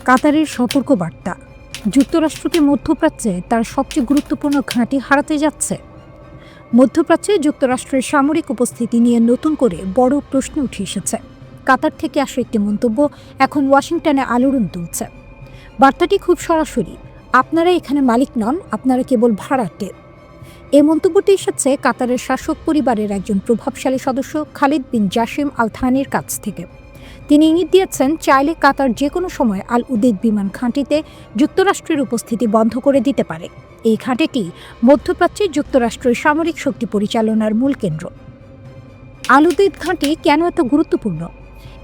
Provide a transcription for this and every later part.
কাতারের সতর্ক বার্তা, যুক্তরাষ্ট্রকে মধ্যপ্রাচ্যে তার সবচেয়ে গুরুত্বপূর্ণ ঘাঁটি হারাতে যাচ্ছে। মধ্যপ্রাচ্যে যুক্তরাষ্ট্রের সামরিক উপস্থিতি নিয়ে নতুন করে বড় প্রশ্ন উঠে এসেছে। কাতার থেকে আসা একটি মন্তব্য এখন ওয়াশিংটনে আলোড়ন তুলছে। বার্তাটি খুব সরাসরি, আপনারা এখানে মালিক নন, আপনারা কেবল ভাড়াটে। এই মন্তব্যটি এসেছে কাতারের শাসক পরিবারের একজন প্রভাবশালী সদস্য খালিদ বিন জাসিম আল থানির কাছ থেকে। তিনি ইঙ্গিত দিয়েছেন, চাইলে কাতার যে কোনো সময় আল উদেইদ বিমান ঘাঁটিতে যুক্তরাষ্ট্রের উপস্থিতি বন্ধ করে দিতে পারে। এই ঘাঁটিটি মধ্যপ্রাচ্যে যুক্তরাষ্ট্রের সামরিক শক্তি পরিচালনার মূল কেন্দ্র। আল উদেইদ ঘাঁটি কেন এত গুরুত্বপূর্ণ?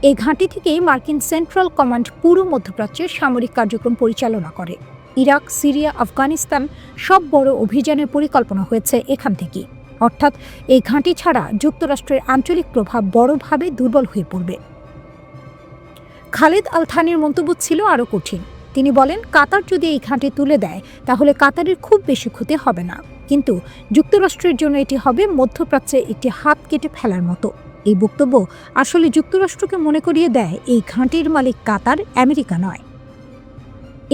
এই ঘাঁটি থেকেই মার্কিন সেন্ট্রাল কমান্ড পুরো মধ্যপ্রাচ্যের সামরিক কার্যক্রম পরিচালনা করে। ইরাক, সিরিয়া, আফগানিস্তান সব বড় অভিযানের পরিকল্পনা হয়েছে এখান থেকেই। অর্থাৎ এই ঘাঁটি ছাড়া যুক্তরাষ্ট্রের আঞ্চলিক প্রভাব বড়ভাবে দুর্বল হয়ে পড়বে। খালিদ আল থানির মন্তব্য ছিল আরও কঠিন। তিনি বলেন, কাতার যদি এই ঘাঁটি তুলে দেয় তাহলে কাতারের খুব বেশি ক্ষতি হবে না, কিন্তু যুক্তরাষ্ট্রের জন্য এটি হবে মধ্যপ্রাচ্যে একটি হাত কেটে ফেলার মতো। এই বক্তব্য আসলে যুক্তরাষ্ট্রকে মনে করিয়ে দেয় এই ঘাঁটির মালিক কাতার, আমেরিকা নয়।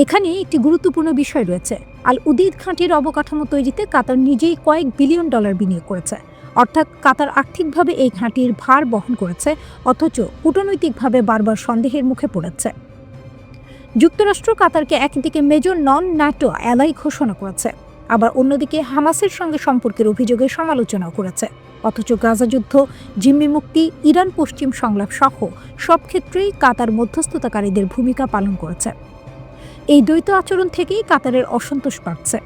এখানে একটি গুরুত্বপূর্ণ বিষয় রয়েছে। আল উদেইদ ঘাঁটির অবকাঠামো তৈরিতে কাতার নিজেই কয়েক বিলিয়ন ডলার বিনিয়োগ করেছে। অর্থাৎ কাতার আর্থিকভাবে এই ঘাঁটির ভার বহন করেছে, অথচ কূটনৈতিকভাবে বারবার সন্দেহের মুখে পড়েছে। যুক্তরাষ্ট্র কাতারকে একদিকে মেজর নন ন্যাটো অ্যালাই ঘোষণা করেছে, আবার অন্যদিকে হামাসের সঙ্গে সম্পর্কের অভিযোগের সমালোচনাও করেছে। অথচ গাজা যুদ্ধ, জিম্মি মুক্তি, ইরান পশ্চিম সংলাপ সহ সব ক্ষেত্রেই কাতার মধ্যস্থতাকারীদের ভূমিকা পালন করেছে। এই দ্বৈত আচরণ থেকেই কাতারের অসন্তোষ বাড়ছে।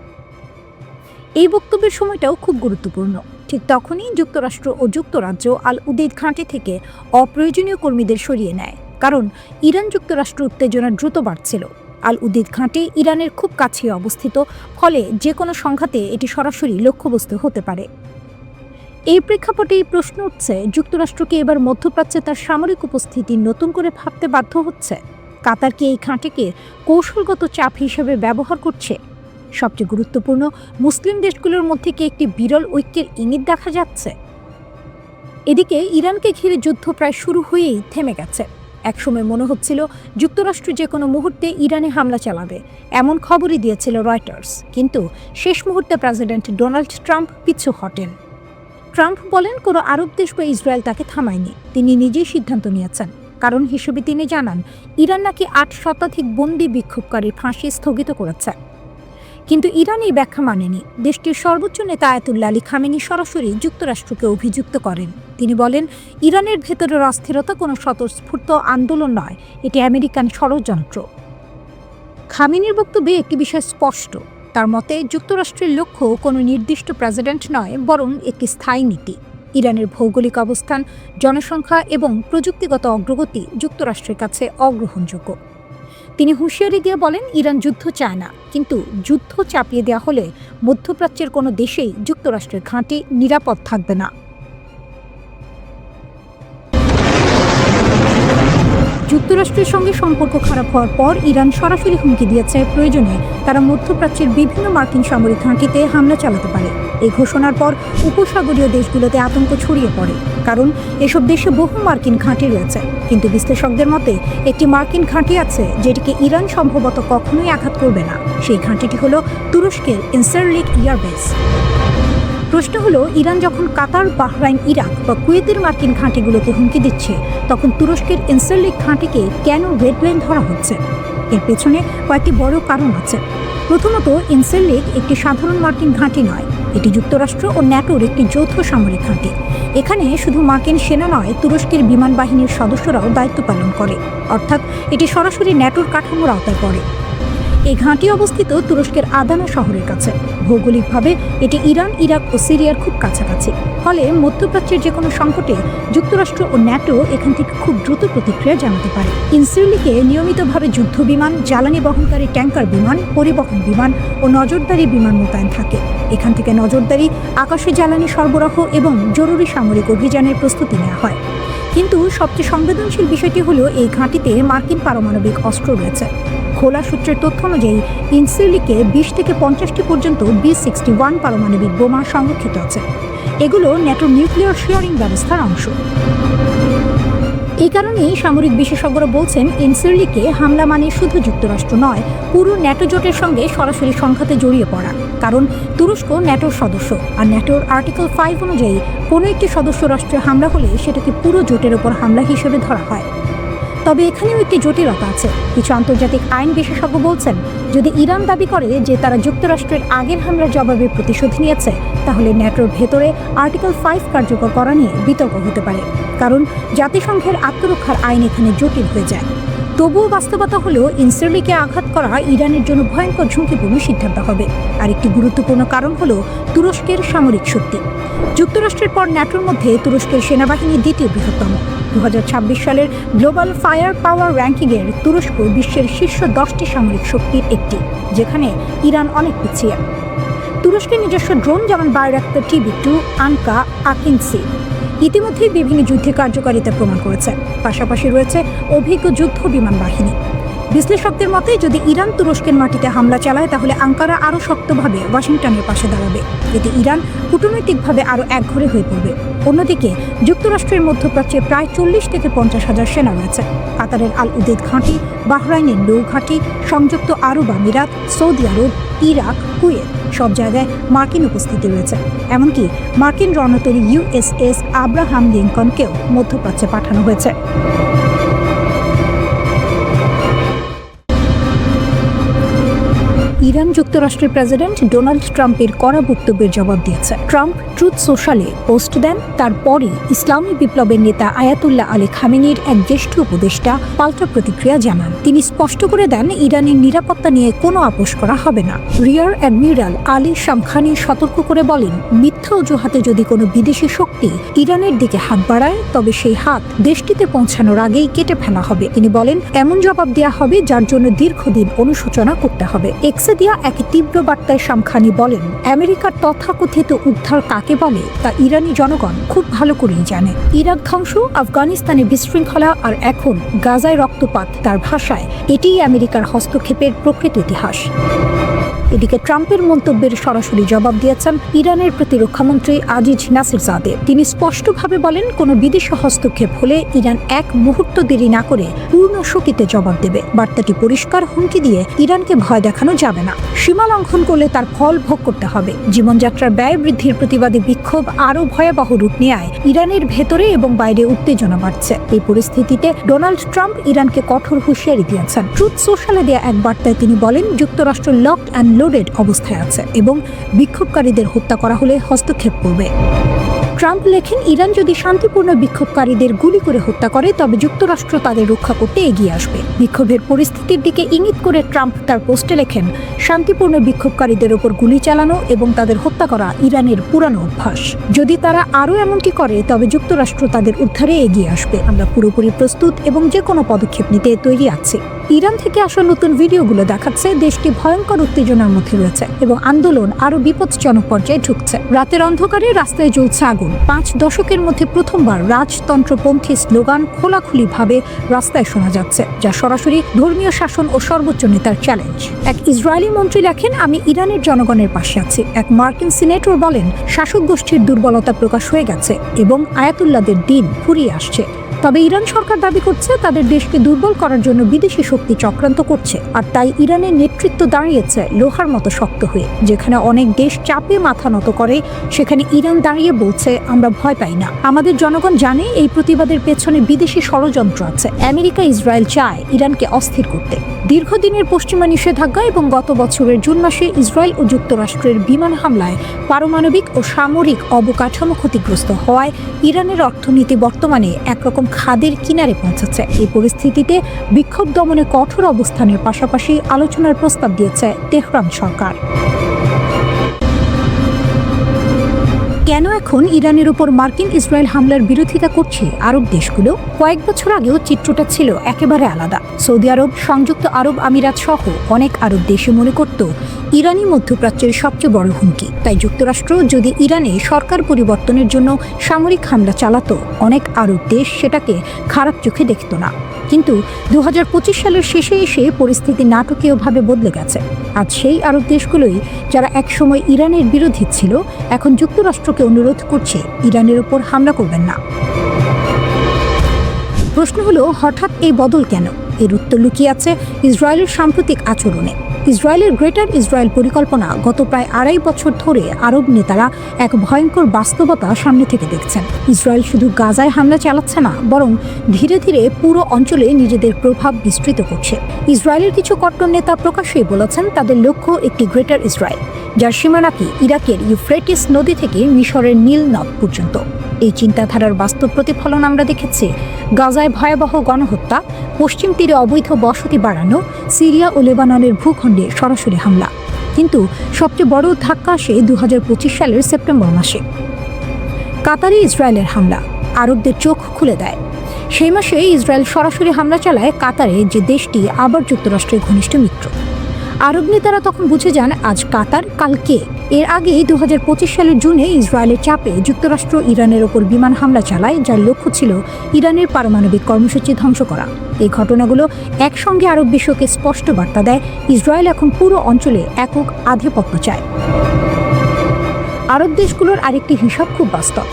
এই বক্তব্যের সময়টাও খুব গুরুত্বপূর্ণ। ঠিক তখনই যুক্তরাষ্ট্র ও যুক্তরাজ্য আল উদেইদ ঘাঁটি থেকে অপ্রয়োজনীয় কর্মীদের সরিয়ে নেয়, কারণ ইরান যুক্তরাষ্ট্র উত্তেজনা দ্রুত বাড়ছিল। আল উদেইদ ঘাঁটি ইরানের খুব কাছে অবস্থিত, ফলে যে কোনো সংঘাতে এটি সরাসরি লক্ষ্যবস্তু হতে পারে। এই প্রেক্ষাপটেই প্রশ্ন উঠছে, যুক্তরাষ্ট্রকে এবার মধ্যপ্রাচ্যে তার সামরিক উপস্থিতি নতুন করে ভাবতে বাধ্য হচ্ছে। কাতার কি এই ঘাঁটিকে কৌশলগত চাপ হিসেবে ব্যবহার করছে? সবচেয়ে গুরুত্বপূর্ণ, মুসলিম দেশগুলোর মধ্যে কি একটি বিরল ঐক্যের ইঙ্গিত দেখা যাচ্ছে? এদিকে ইরানকে ঘিরে যুদ্ধ প্রায় শুরু হয়েই থেমে গেছে। একসময় মনে হচ্ছিল যুক্তরাষ্ট্র যে কোনো মুহূর্তে ইরানে হামলা চালাবে, এমন খবরই দিয়েছিল রয়টার্স। কিন্তু শেষ মুহূর্তে প্রেসিডেন্ট ডোনাল্ড ট্রাম্প পিছু হটেন। ট্রাম্প বলেন, কোনো আরব দেশ বা ইসরায়েল তাকে থামায়নি, তিনি নিজেই সিদ্ধান্ত নিয়েছেন। কারণ হিসেবে তিনি জানান, ইরান নাকি ৮ শতাধিক বন্দী বিক্ষোভকারীর ফাঁসি স্থগিত করেছে। কিন্তু ইরান এই ব্যাখ্যা মানেনি। দেশটির সর্বোচ্চ নেতা আয়াতুল্লাহ আলী খামেনি সরাসরি যুক্তরাষ্ট্রকে অভিযুক্ত করেন। তিনি বলেন, ইরানের ভেতরের অস্থিরতা কোনো স্বতঃস্ফূর্ত আন্দোলন নয়, এটি আমেরিকান ষড়যন্ত্র। খামেনির বক্তব্যে একটি বিষয় স্পষ্ট। তার মতে, যুক্তরাষ্ট্রের লক্ষ্য কোনো নির্দিষ্ট প্রেসিডেন্ট নয়, বরং একটি স্থায়ী নীতি। ইরানের ভৌগোলিক অবস্থান, জনসংখ্যা এবং প্রযুক্তিগত অগ্রগতি যুক্তরাষ্ট্রের কাছে অগ্রহণযোগ্য। তিনি হুঁশিয়ারি দিয়ে বলেন, ইরান যুদ্ধ চায় না, কিন্তু যুদ্ধ চাপিয়ে দেওয়া হলে মধ্যপ্রাচ্যের কোনো দেশেই যুক্তরাষ্ট্রের ঘাঁটি নিরাপদ থাকবে না। যুক্তরাষ্ট্রের সঙ্গে সম্পর্ক খারাপ হওয়ার পর ইরান সরাসরি হুমকি দিয়েছে, প্রয়োজনে তারা মধ্যপ্রাচ্যের বিভিন্ন মার্কিন সামরিক ঘাঁটিতে হামলা চালাতে পারে। এই ঘোষণার পর উপসাগরীয় দেশগুলোতে আতঙ্ক ছড়িয়ে পড়ে, কারণ এসব দেশে বহু মার্কিন ঘাঁটি রয়েছে। কিন্তু বিশ্লেষকদের মতে, একটি মার্কিন ঘাঁটি আছে যেটিকে ইরান সম্ভবত কখনোই আঘাত করবে না। সেই ঘাঁটিটি হলো তুরস্কের ইনসারলিক এয়ারবেস। প্রশ্ন হলো, ইরান যখন কাতার, বাহরাইন, ইরাক বা কুয়েতের মার্কিন ঘাঁটিগুলোকে হুমকি দিচ্ছে, তখন তুরস্কের ইনসারলিক ঘাঁটিকে কেন রেড লাইন ধরা হচ্ছে? এর পেছনে কয়েকটি বড় কারণ আছে। প্রথমত, ইনসারলিক একটি সাধারণ মার্কিন ঘাঁটি নয়, এটি যুক্তরাষ্ট্র ও ন্যাটোর একটি যৌথ সামরিক ঘাঁটি। এখানে শুধু মার্কিন সেনা নয়, তুরস্কের বিমান বাহিনীর সদস্যরাও দায়িত্ব পালন করে, অর্থাৎ এটি সরাসরি ন্যাটোর কাঠামোর আওতায় পড়ে। এই ঘাঁটি অবস্থিত তুরস্কের আদানা শহরের কাছে। ভৌগোলিকভাবে এটি ইরান, ইরাক ও সিরিয়ার খুব কাছাকাছি। ফলে মধ্যপ্রাচ্যের যে কোনো সংকটে যুক্তরাষ্ট্র ও ন্যাটো এখান থেকে খুব দ্রুত প্রতিক্রিয়া জানাতে পারে। ইনসারলিকে নিয়মিতভাবে যুদ্ধ বিমান, জ্বালানি বহনকারী ট্যাঙ্কার বিমান, পরিবহন বিমান ও নজরদারি বিমান মোতায়েন থাকে। এখান থেকে নজরদারি, আকাশে জ্বালানি সরবরাহ এবং জরুরি সামরিক অভিযানের প্রস্তুতি নেওয়া হয়। কিন্তু সবচেয়ে সংবেদনশীল বিষয়টি হলো, এই ঘাঁটিতে মার্কিন পারমাণবিক অস্ত্র রয়েছে। খোলা সূত্রের তথ্য অনুযায়ী ইনসারলিকে 20 থেকে 50টি পর্যন্ত B-61 পারমাণবিক বোমা সংরক্ষিত আছে। এগুলো ন্যাটোর নিউক্লিয়ার শেয়ারিং ব্যবস্থার অংশ। এই কারণেই সামরিক বিশেষজ্ঞরা বলছেন ইনসিরলিকে হামলা মানে শুধু যুক্তরাষ্ট্র নয়, পুরো ন্যাটো জোটের সঙ্গে সরাসরি সংঘাতে জড়িয়ে পড়া। কারণ তুরস্ক ন্যাটোর সদস্য, আর ন্যাটোর আর্টিকেল 5 অনুযায়ী কোনো একটি সদস্য রাষ্ট্রে হামলা হলে সেটাকে পুরো জোটের ওপর হামলা হিসেবে ধরা হয়। তবে এখানেও একটি জটিলতা আছে। কিছু আন্তর্জাতিক আইন বিশেষজ্ঞ বলছেন, যদি ইরান দাবি করে যে তারা যুক্তরাষ্ট্রের আগের হামলার জবাবে প্রতিশোধ নিয়েছে, তাহলে ন্যাটোর ভেতরে আর্টিকেল 5 কার্যকর করা নিয়ে বিতর্ক হতে পারে। কারণ জাতিসংঘের আত্মরক্ষার আইন এখানে জটিল হয়ে যায়। তবুও বাস্তবতা হলো ইনসিরলিকে আঘাত করা ইরানের জন্য ভয়ঙ্কর ঝুঁকিপূর্ণ সিদ্ধান্ত হবে। আর একটি গুরুত্বপূর্ণ কারণ হলো তুরস্কের সামরিক শক্তি। যুক্তরাষ্ট্রের পর ন্যাটোর মধ্যে তুরস্কের সেনাবাহিনী দ্বিতীয় বৃহত্তম। 2026 সালের গ্লোবাল ফায়ার পাওয়ার র্যাঙ্কিংয়ের তুরস্ক বিশ্বের শীর্ষ 10টি সামরিক শক্তির একটি, যেখানে ইরান অনেক পিছিয়ে। তুরস্কের নিজস্ব ড্রোন যেমন বায়রাক্তার TB2, আনকা, আকিনসি ইতিমধ্যেই বিভিন্ন যুদ্ধে কার্যকারিতা প্রমাণ করেছে। পাশাপাশি রয়েছে অভিজ্ঞ যুদ্ধ বিমান বাহিনী। বিশ্লেষকদের মতে যদি ইরান তুরস্কের মাটিতে হামলা চালায়, তাহলে আঙ্কারা আরও শক্তভাবে ওয়াশিংটনের পাশে দাঁড়াবে। এতে ইরান কূটনৈতিকভাবে আরও একঘরে হয়ে পড়বে। অন্যদিকে যুক্তরাষ্ট্রের মধ্যপ্রাচ্যে প্রায় 40 থেকে 50 হাজার সেনা রয়েছে। কাতারের আল উদেদ ঘাঁটি, বাহরাইনের নৌ ঘাঁটি, সংযুক্ত আরব আমিরাত, সৌদি আরব, ইরাক, কুয়েত সব জায়গায় মার্কিন উপস্থিতি রয়েছে। এমনকি মার্কিন রণতরী USS আব্রাহাম লিঙ্কনকেও মধ্যপ্রাচ্যে পাঠানো হয়েছে। ইরান যুক্তরাষ্ট্রের প্রেসিডেন্ট ডোনাল্ড ট্রাম্পের কড়া বক্তব্যের জবাব দিয়েছে। ট্রাম্প ট্রুথ সোশ্যালে পোস্ট দেন, তারপরই ইসলামী বিপ্লবের নেতা আয়াতুল্লাহ আলী খামেনির এক জ্যেষ্ঠ উপদেষ্টা পাল্টা প্রতিক্রিয়া জানান। তিনি স্পষ্ট করে দেন, ইরানের নিরাপত্তা নিয়ে কোনো আপোষ করা হবে না। রিয়ার অ্যাডমিরাল আলী শামখানি সতর্ক করে বলেন, মিথ্যা অজুহাতে যদি কোনো বিদেশি শক্তি ইরানের দিকে হাত বাড়ায়, তবে সেই হাত দেশটিতে পৌঁছানোর আগেই কেটে ফেলা হবে। তিনি বলেন, এমন জবাব দেওয়া হবে যার জন্য দীর্ঘদিন অনুশোচনা করতে হবে। দিয়া এক তীব্র বার্তায় শামখানি বলেন, আমেরিকার তথাকথিত উদ্ধার কাকে বলে তা ইরানি জনগণ খুব ভালো করেই জানে। ইরাক ধ্বংস, আফগানিস্তানে বিশৃঙ্খলা আর এখন গাজায় রক্তপাত, তার ভাষায় এটিই আমেরিকার হস্তক্ষেপের প্রকৃত ইতিহাস। এদিকে ট্রাম্পের মন্তব্যের সরাসরি জবাব দিয়েছেন ইরানের প্রতিরক্ষামন্ত্রী আজিজ নাসিরজাদে। তিনি স্পষ্টভাবে বলেন, কোনো বিদেশি হস্তক্ষেপ হলে ইরান এক মুহূর্ত দেরি না করে পূর্ণ শক্তিতে জবাব দেবে। বার্তাটি পরিষ্কার, হুমকি দিয়ে ইরানকে ভয় দেখানো যাবে না। সীমা লঙ্ঘন করলে তার ফল ভোগ করতে হবে। জীবনযাত্রার ব্যয় বৃদ্ধির প্রতিবাদে বিক্ষোভ আরও ভয়াবহ রূপ নেয়। ইরানের ভেতরে এবং বাইরে উত্তেজনা বাড়ছে। এই পরিস্থিতিতে ডোনাল্ড ট্রাম্প ইরানকে কঠোর হুঁশিয়ারি দিয়েছেন। ট্রুথ সোশ্যালে দেয়া এক বার্তায় তিনি বলেন, যুক্তরাষ্ট্র লকড অ্যান্ড লোডেড অবস্থায় আছে এবং বিক্ষোভকারীদের হত্যা করা হলে হস্তক্ষেপ করবে। ট্রাম্প লেখেন, ইরান যদি শান্তিপূর্ণ বিক্ষোভকারীদের গুলি করে হত্যা করে, তবে যুক্তরাষ্ট্র তাদের রক্ষা করতে এগিয়ে আসবে। বিক্ষোভের পরিস্থিতির দিকে ইঙ্গিত করে ট্রাম্প তার পোস্টে লেখেন, শান্তিপূর্ণ বিক্ষোভকারীদের ওপর গুলি চালানো এবং তাদের হত্যা করা ইরানের পুরানো অভ্যাস। যদি তারা আরও এমনটি করে, তবে যুক্তরাষ্ট্র তাদের উদ্ধারে এগিয়ে আসবে। আমরা পুরোপুরি প্রস্তুত এবং যে কোনো পদক্ষেপ নিতে তৈরি আছি। ইরান থেকে আসা নতুন ভিডিওগুলো দেখাচ্ছে দেশটি ভয়ঙ্কর উত্তেজনার মধ্যে রয়েছে এবং আন্দোলন আরও বিপজ্জনক পর্যায়ে ঢুকছে। রাতের অন্ধকারে রাস্তায় জ্বলছে আগুন। 5 দশকের মধ্যে প্রথমবার রাজতন্ত্রপন্থী স্লোগান খোলাখুলিভাবে রাস্তায় শোনা যাচ্ছে, যা সরাসরি ধর্মীয় শাসন ও সর্বোচ্চ নেতার চ্যালেঞ্জ। এক ইসরায়েলি মন্ত্রী লেখেন, আমি ইরানের জনগণের পাশে আছি। এক মার্কিন সিনেটর বলেন, শাসক গোষ্ঠীর দুর্বলতা প্রকাশ হয়ে গেছে এবং আয়াতুল্লাহদের দিন ফুরিয়ে আসছে। তবে ইরান সরকার দাবি করছে তাদের দেশকে দুর্বল করার জন্য বিদেশি শক্তি চক্রান্ত করছে, আর তাই ইরানের নেতৃত্ব দাঁড়িয়েছে লোহার মতো শক্ত হয়ে। যেখানে অনেক দেশ চাপে মাথা নত করে, সেখানে ইরান দাঁড়িয়ে বলছে, আমরা ভয় পাই না। আমাদের জনগণ জানে এই প্রতিবাদের পেছনে বিদেশি ষড়যন্ত্র আছে। আমেরিকা, ইসরায়েল চায় ইরানকে অস্থির করতে। দীর্ঘদিনের পশ্চিমা নিষেধাজ্ঞা এবং গত বছরের জুন মাসে ইসরায়েল ও যুক্তরাষ্ট্রের বিমান হামলায় পারমাণবিক ও সামরিক অবকাঠামো ক্ষতিগ্রস্ত হওয়ায় ইরানের অর্থনীতি বর্তমানে একরকম খাদের কিনারে পৌঁছেছে। এই পরিস্থিতিতে বিক্ষোভ দমনে কঠোর অবস্থানের পাশাপাশি আলোচনার প্রস্তাব দিয়েছে তেহরান সরকার। কেন এখন ইরানের উপর মার্কিন ইসরায়েল হামলার বিরোধিতা করছে আরব দেশগুলো? কয়েক বছর আগেও চিত্রটা ছিল একেবারে আলাদা। সৌদি আরব, সংযুক্ত আরব আমিরাত সহ অনেক আরব দেশে মনে করত ইরানই মধ্যপ্রাচ্যের সবচেয়ে বড় হুমকি। তাই যুক্তরাষ্ট্র যদি ইরানে সরকার পরিবর্তনের জন্য সামরিক হামলা চালাতো, অনেক আরব দেশ সেটাকে খারাপ চোখে দেখত না। কিন্তু 2025 সালের শেষে এসে পরিস্থিতি নাটকীয়ভাবে বদলে গেছে। আজ সেই আরব দেশগুলোই যারা একসময় ইরানের বিরোধী ছিল, এখন যুক্তরাষ্ট্রকে অনুরোধ করছে ইরানের ওপর হামলা করবেন না। প্রশ্ন হলো, হঠাৎ এই বদল কেন? এর উত্তর লুকিয়ে আছে ইসরায়েলের সাম্প্রতিক আচরণে। ইসরায়েলের গ্রেটার ইসরায়েল পরিকল্পনা গত প্রায় 2.5 বছর ধরে আরব নেতারা এক ভয়ঙ্কর বাস্তবতা সামনে থেকে দেখছেন। ইসরায়েল শুধু গাজায় হামলা চালাচ্ছে না, বরং ধীরে ধীরে পুরো অঞ্চলে নিজেদের প্রভাব বিস্তৃত করছে। ইসরায়েলের কিছু কট্টর নেতা প্রকাশ্যেই বলেছেন তাদের লক্ষ্য একটি গ্রেটার ইসরায়েল, যার সীমানাকে ইরাকের ইউফ্রেটিস নদী থেকে মিশরের নীল নদ পর্যন্ত। এই চিন্তাধারার বাস্তব প্রতিফলন আমরা দেখেছি গাজায় ভয়াবহ গণহত্যা, পশ্চিম তীরে অবৈধ বসতি বাড়ানো, সিরিয়া ও লেবাননের ভূখণ্ডে সরাসরি হামলা। কিন্তু সবচেয়ে বড় ধাক্কা আসে 2025 সালের সেপ্টেম্বর মাসে। কাতারে ইসরায়েলের হামলা আরবদের চোখ খুলে দেয়। সেই মাসে ইসরায়েল সরাসরি হামলা চালায় কাতারে, যে দেশটি আবার যুক্তরাষ্ট্রের ঘনিষ্ঠ মিত্র। আরব নেতারা তখন বুঝে যান আজ কাতার, কাল কে। এর আগে 2025 সালের জুনে ইসরায়েলের চাপে যুক্তরাষ্ট্র ইরানের ওপর বিমান হামলা চালায়, যার লক্ষ্য ছিল ইরানের পারমাণবিক কর্মসূচি ধ্বংস করা। এই ঘটনাগুলো একসঙ্গে আরব বিশ্বকে স্পষ্ট বার্তা দেয় ইসরায়েল এখন পুরো অঞ্চলে একক আধিপত্য চায়। আরব দেশগুলোর আরেকটি হিসাব খুব বাস্তব।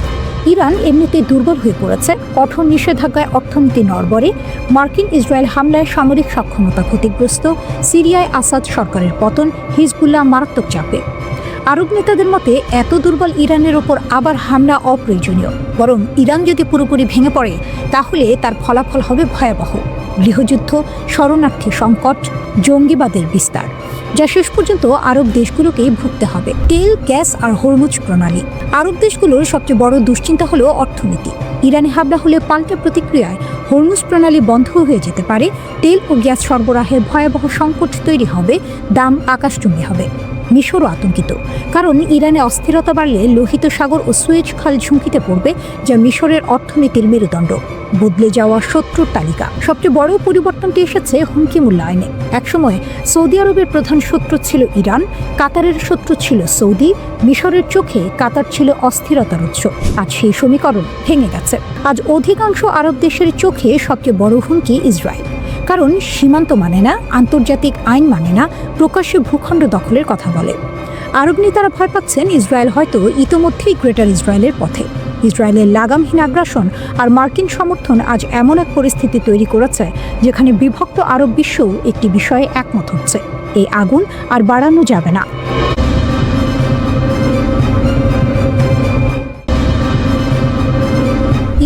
ইরান এমনিতেই দুর্বল হয়ে পড়েছে, কঠোর নিষেধাজ্ঞায় অর্থনীতি নড়বড়ে, মার্কিন ইসরায়েল হামলায় সামরিক সক্ষমতা ক্ষতিগ্রস্ত, সিরিয়ায় আসাদ সরকারের পতন, হিজবুল্লাহ মারাত্মক চাপে। আরব নেতাদের মতে এত দুর্বল ইরানের ওপর আবার হামলা অপ্রয়োজনীয়, বরং ইরান যদি পুরোপুরি ভেঙে পড়ে তাহলে তার ফলাফল হবে ভয়াবহ। গৃহযুদ্ধ, শরণার্থী সংকট, জঙ্গিবাদের বিস্তার, যা শেষ পর্যন্ত আরব দেশগুলোকেই ভুগতে হবে। তেল, গ্যাস আর হরমুজ প্রণালী। আরব দেশগুলোর সবচেয়ে বড় দুশ্চিন্তা হলো অর্থনীতি। ইরানে হামলা হলে পাল্টা প্রতিক্রিয়ায় হরমুজ প্রণালী বন্ধ হয়ে যেতে পারে, তেল ও গ্যাস সরবরাহের ভয়াবহ সংকট তৈরি হবে, দাম আকাশচুম্বী হবে। মিশরও আতঙ্কিত, কারণ ইরানে অস্থিরতা বাড়লে লোহিত সাগর ও সুয়েজ খাল ঝুঁকিতে পড়বে, যা মিশরের অর্থনীতির মেরুদণ্ড। বদলে যাওয়া শত্রুর তালিকা। সবচেয়ে বড় পরিবর্তনটি এসেছে হুমকি মূল্যায়নে। একসময় সৌদি আরবের প্রধান শত্রু ছিল ইরান, কাতারের শত্রু ছিল সৌদি, মিশরের চোখে কাতার ছিল অস্থিরতার উৎস। আজ সেই সমীকরণ ভেঙে গেছে। আজ অধিকাংশ আরব দেশের চোখে সবচেয়ে বড় হুমকি ইসরায়েল, কারণ সীমান্ত মানে না, আন্তর্জাতিক আইন মানে না, প্রকাশ্যে ভূখণ্ড দখলের কথা বলে। আরব নেতারা ভয় পাচ্ছেন ইসরায়েল হয়তো ইতোমধ্যেই গ্রেটার ইসরায়েলের পথে। ইসরায়েলের লাগামহীন আগ্রাসন আর মার্কিন সমর্থন আজ এমন এক পরিস্থিতি তৈরি করেছে যেখানে বিভক্ত আরব বিশ্বও একটি বিষয়ে একমত হচ্ছে, এই আগুন আর বাড়ানো যাবে না।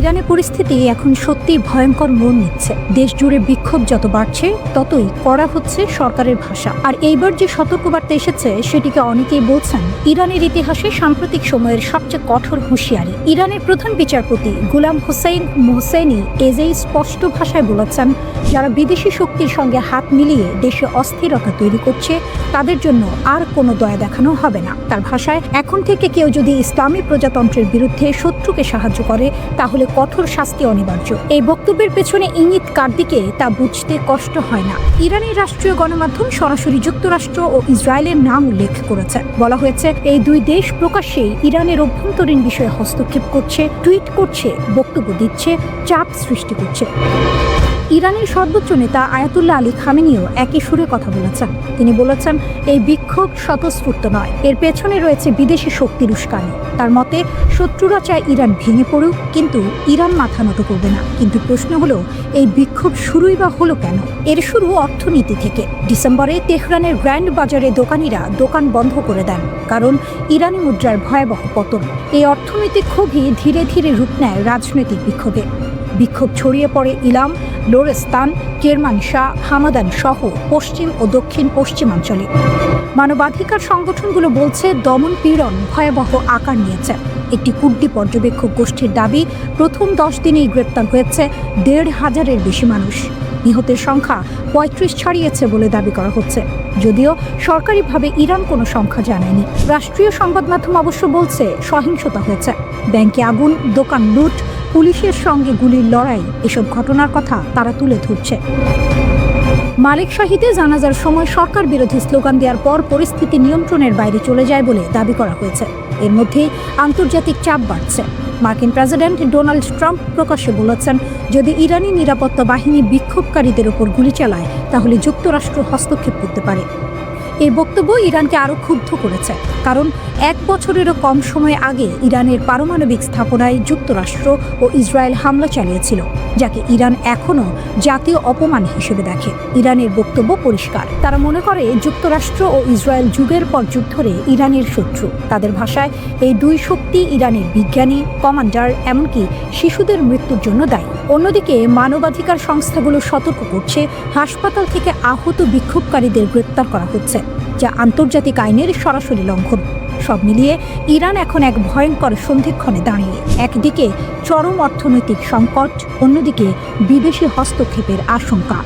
ইরানের পরিস্থিতি এখন সত্যিই ভয়ঙ্কর মোড় নিচ্ছে। দেশ জুড়ে বিক্ষোভ যত বাড়ছে ততই কড়া হচ্ছে সরকারের ভাষা। আর এইবার যে সতর্কবার্তা এসেছে সেটিকে অনেকেই বলছেন ইরানের ইতিহাসে সাম্প্রতিক সময়ের সবচেয়ে কঠোর হুঁশিয়ারি। ইরানের প্রধান বিচারপতি গোলাম হোসেইন মোহসেনি এজেই স্পষ্ট ভাষায় বলেছেন, যারা বিদেশি শক্তির সঙ্গে হাত মিলিয়ে দেশে অস্থিরতা তৈরি করছে তাদের জন্য আর কোনো দয়া দেখানো হবে না। তার ভাষায়, এখন থেকে কেউ যদি ইসলামী প্রজাতন্ত্রের বিরুদ্ধে শত্রুকে সাহায্য করে তাহলে কঠোর শাস্তি অনিবার্য। এই বক্তব্যের পেছনে ইঙ্গিত কার দিকে তা বুঝতে কষ্ট হয় না। ইরানের রাষ্ট্রীয় গণমাধ্যম সরাসরি যুক্তরাষ্ট্র ও ইসরায়েলের নাম উল্লেখ করেছে। বলা হয়েছে এই দুই দেশ প্রকাশ্যেই ইরানের অভ্যন্তরীণ বিষয়ে হস্তক্ষেপ করছে, টুইট করছে, বক্তব্য দিচ্ছে, চাপ সৃষ্টি করছে। ইরানের সর্বোচ্চ নেতা আয়াতুল্লাহ আলী খামেনিও একই সুরে কথা বলেছেন। তিনি বলেছেন, এই বিক্ষোভ স্বতঃস্ফূর্ত নয়, এর পেছনে রয়েছে বিদেশি শক্তির উস্কানি। তার মতে, শত্রুরা চায় ইরান ভেঙে পড়ুক, কিন্তু ইরান মাথা নত করবে না। কিন্তু প্রশ্ন হলো, এই বিক্ষোভ শুরুই বা হলো কেন? এর শুরু অর্থনীতি থেকে। ডিসেম্বরে তেহরানের গ্র্যান্ড বাজারে দোকানিরা দোকান বন্ধ করে দেন, কারণ ইরানি মুদ্রার ভয়াবহ পতন। এই অর্থনৈতিক ক্ষোভই ধীরে ধীরে রূপ নেয় রাজনৈতিক বিক্ষোভে। বিক্ষোভ ছড়িয়ে পড়ে ইলাম, লোরেস্তান, কেরমানশাহ, হামাদান সহ পশ্চিম ও দক্ষিণ পশ্চিমাঞ্চলে। মানবাধিকার সংগঠনগুলো বলছে দমন পীড়ন ভয়াবহ আকার নিয়েছে। একটি কুর্দি পর্যবেক্ষক গোষ্ঠীর দাবি, প্রথম 10 দিনেই গ্রেপ্তার হয়েছে 1,500-এর বেশি মানুষ। নিহতের সংখ্যা 35 ছাড়িয়েছে বলে দাবি করা হচ্ছে, যদিও সরকারিভাবে ইরান কোনো সংখ্যা জানায়নি। রাষ্ট্রীয় সংবাদ মাধ্যম অবশ্য বলছে সহিংসতা হয়েছে। ব্যাংকে আগুন, দোকান লুট, পুলিশের সঙ্গে গুলির লড়াই, এসব ঘটনার কথা তারা তুলে ধরছে। মালিক শাহীতে জানাজার সময় সরকার বিরোধী স্লোগান দেওয়ার পর পরিস্থিতি নিয়ন্ত্রণের বাইরে চলে যায় বলে দাবি করা হয়েছে। এর মধ্যেই আন্তর্জাতিক চাপ বাড়ছে। মার্কিন প্রেসিডেন্ট ডোনাল্ড ট্রাম্প প্রকাশ্যে বলেছেন, যদি ইরানি নিরাপত্তা বাহিনী বিক্ষোভকারীদের ওপর গুলি চালায় তাহলে যুক্তরাষ্ট্র হস্তক্ষেপ করতে পারে। এই বক্তব্য ইরানকে আরও ক্ষুব্ধ করেছে, কারণ 1 বছরেরও কম সময় আগে ইরানের পারমাণবিক স্থাপনায় যুক্তরাষ্ট্র ও ইসরায়েল হামলা চালিয়েছিল, যাকে ইরান এখনও জাতীয় অপমান হিসেবে দেখে। ইরানের বক্তব্য পরিষ্কার, তারা মনে করে যুক্তরাষ্ট্র ও ইসরায়েল যুগের পর যুগ ধরে ইরানের শত্রু। তাদের ভাষায় এই দুই শক্তি ইরানের বিজ্ঞানী, কমান্ডার, এমনকি শিশুদের মৃত্যুর জন্য দায়ী। অন্যদিকে মানবাধিকার সংস্থাগুলো সতর্ক করছে, হাসপাতাল থেকে আহত বিক্ষোভকারীদের গ্রেপ্তার করা হচ্ছে, যা আন্তর্জাতিক আইনের সরাসরি লঙ্ঘন। সব মিলিয়ে ইরান এখন এক ভয়ঙ্কর সন্ধিক্ষণে দাঁড়িয়ে। একদিকে চরম অর্থনৈতিক সংকট, অন্যদিকে বিদেশি হস্তক্ষেপের আশঙ্কা।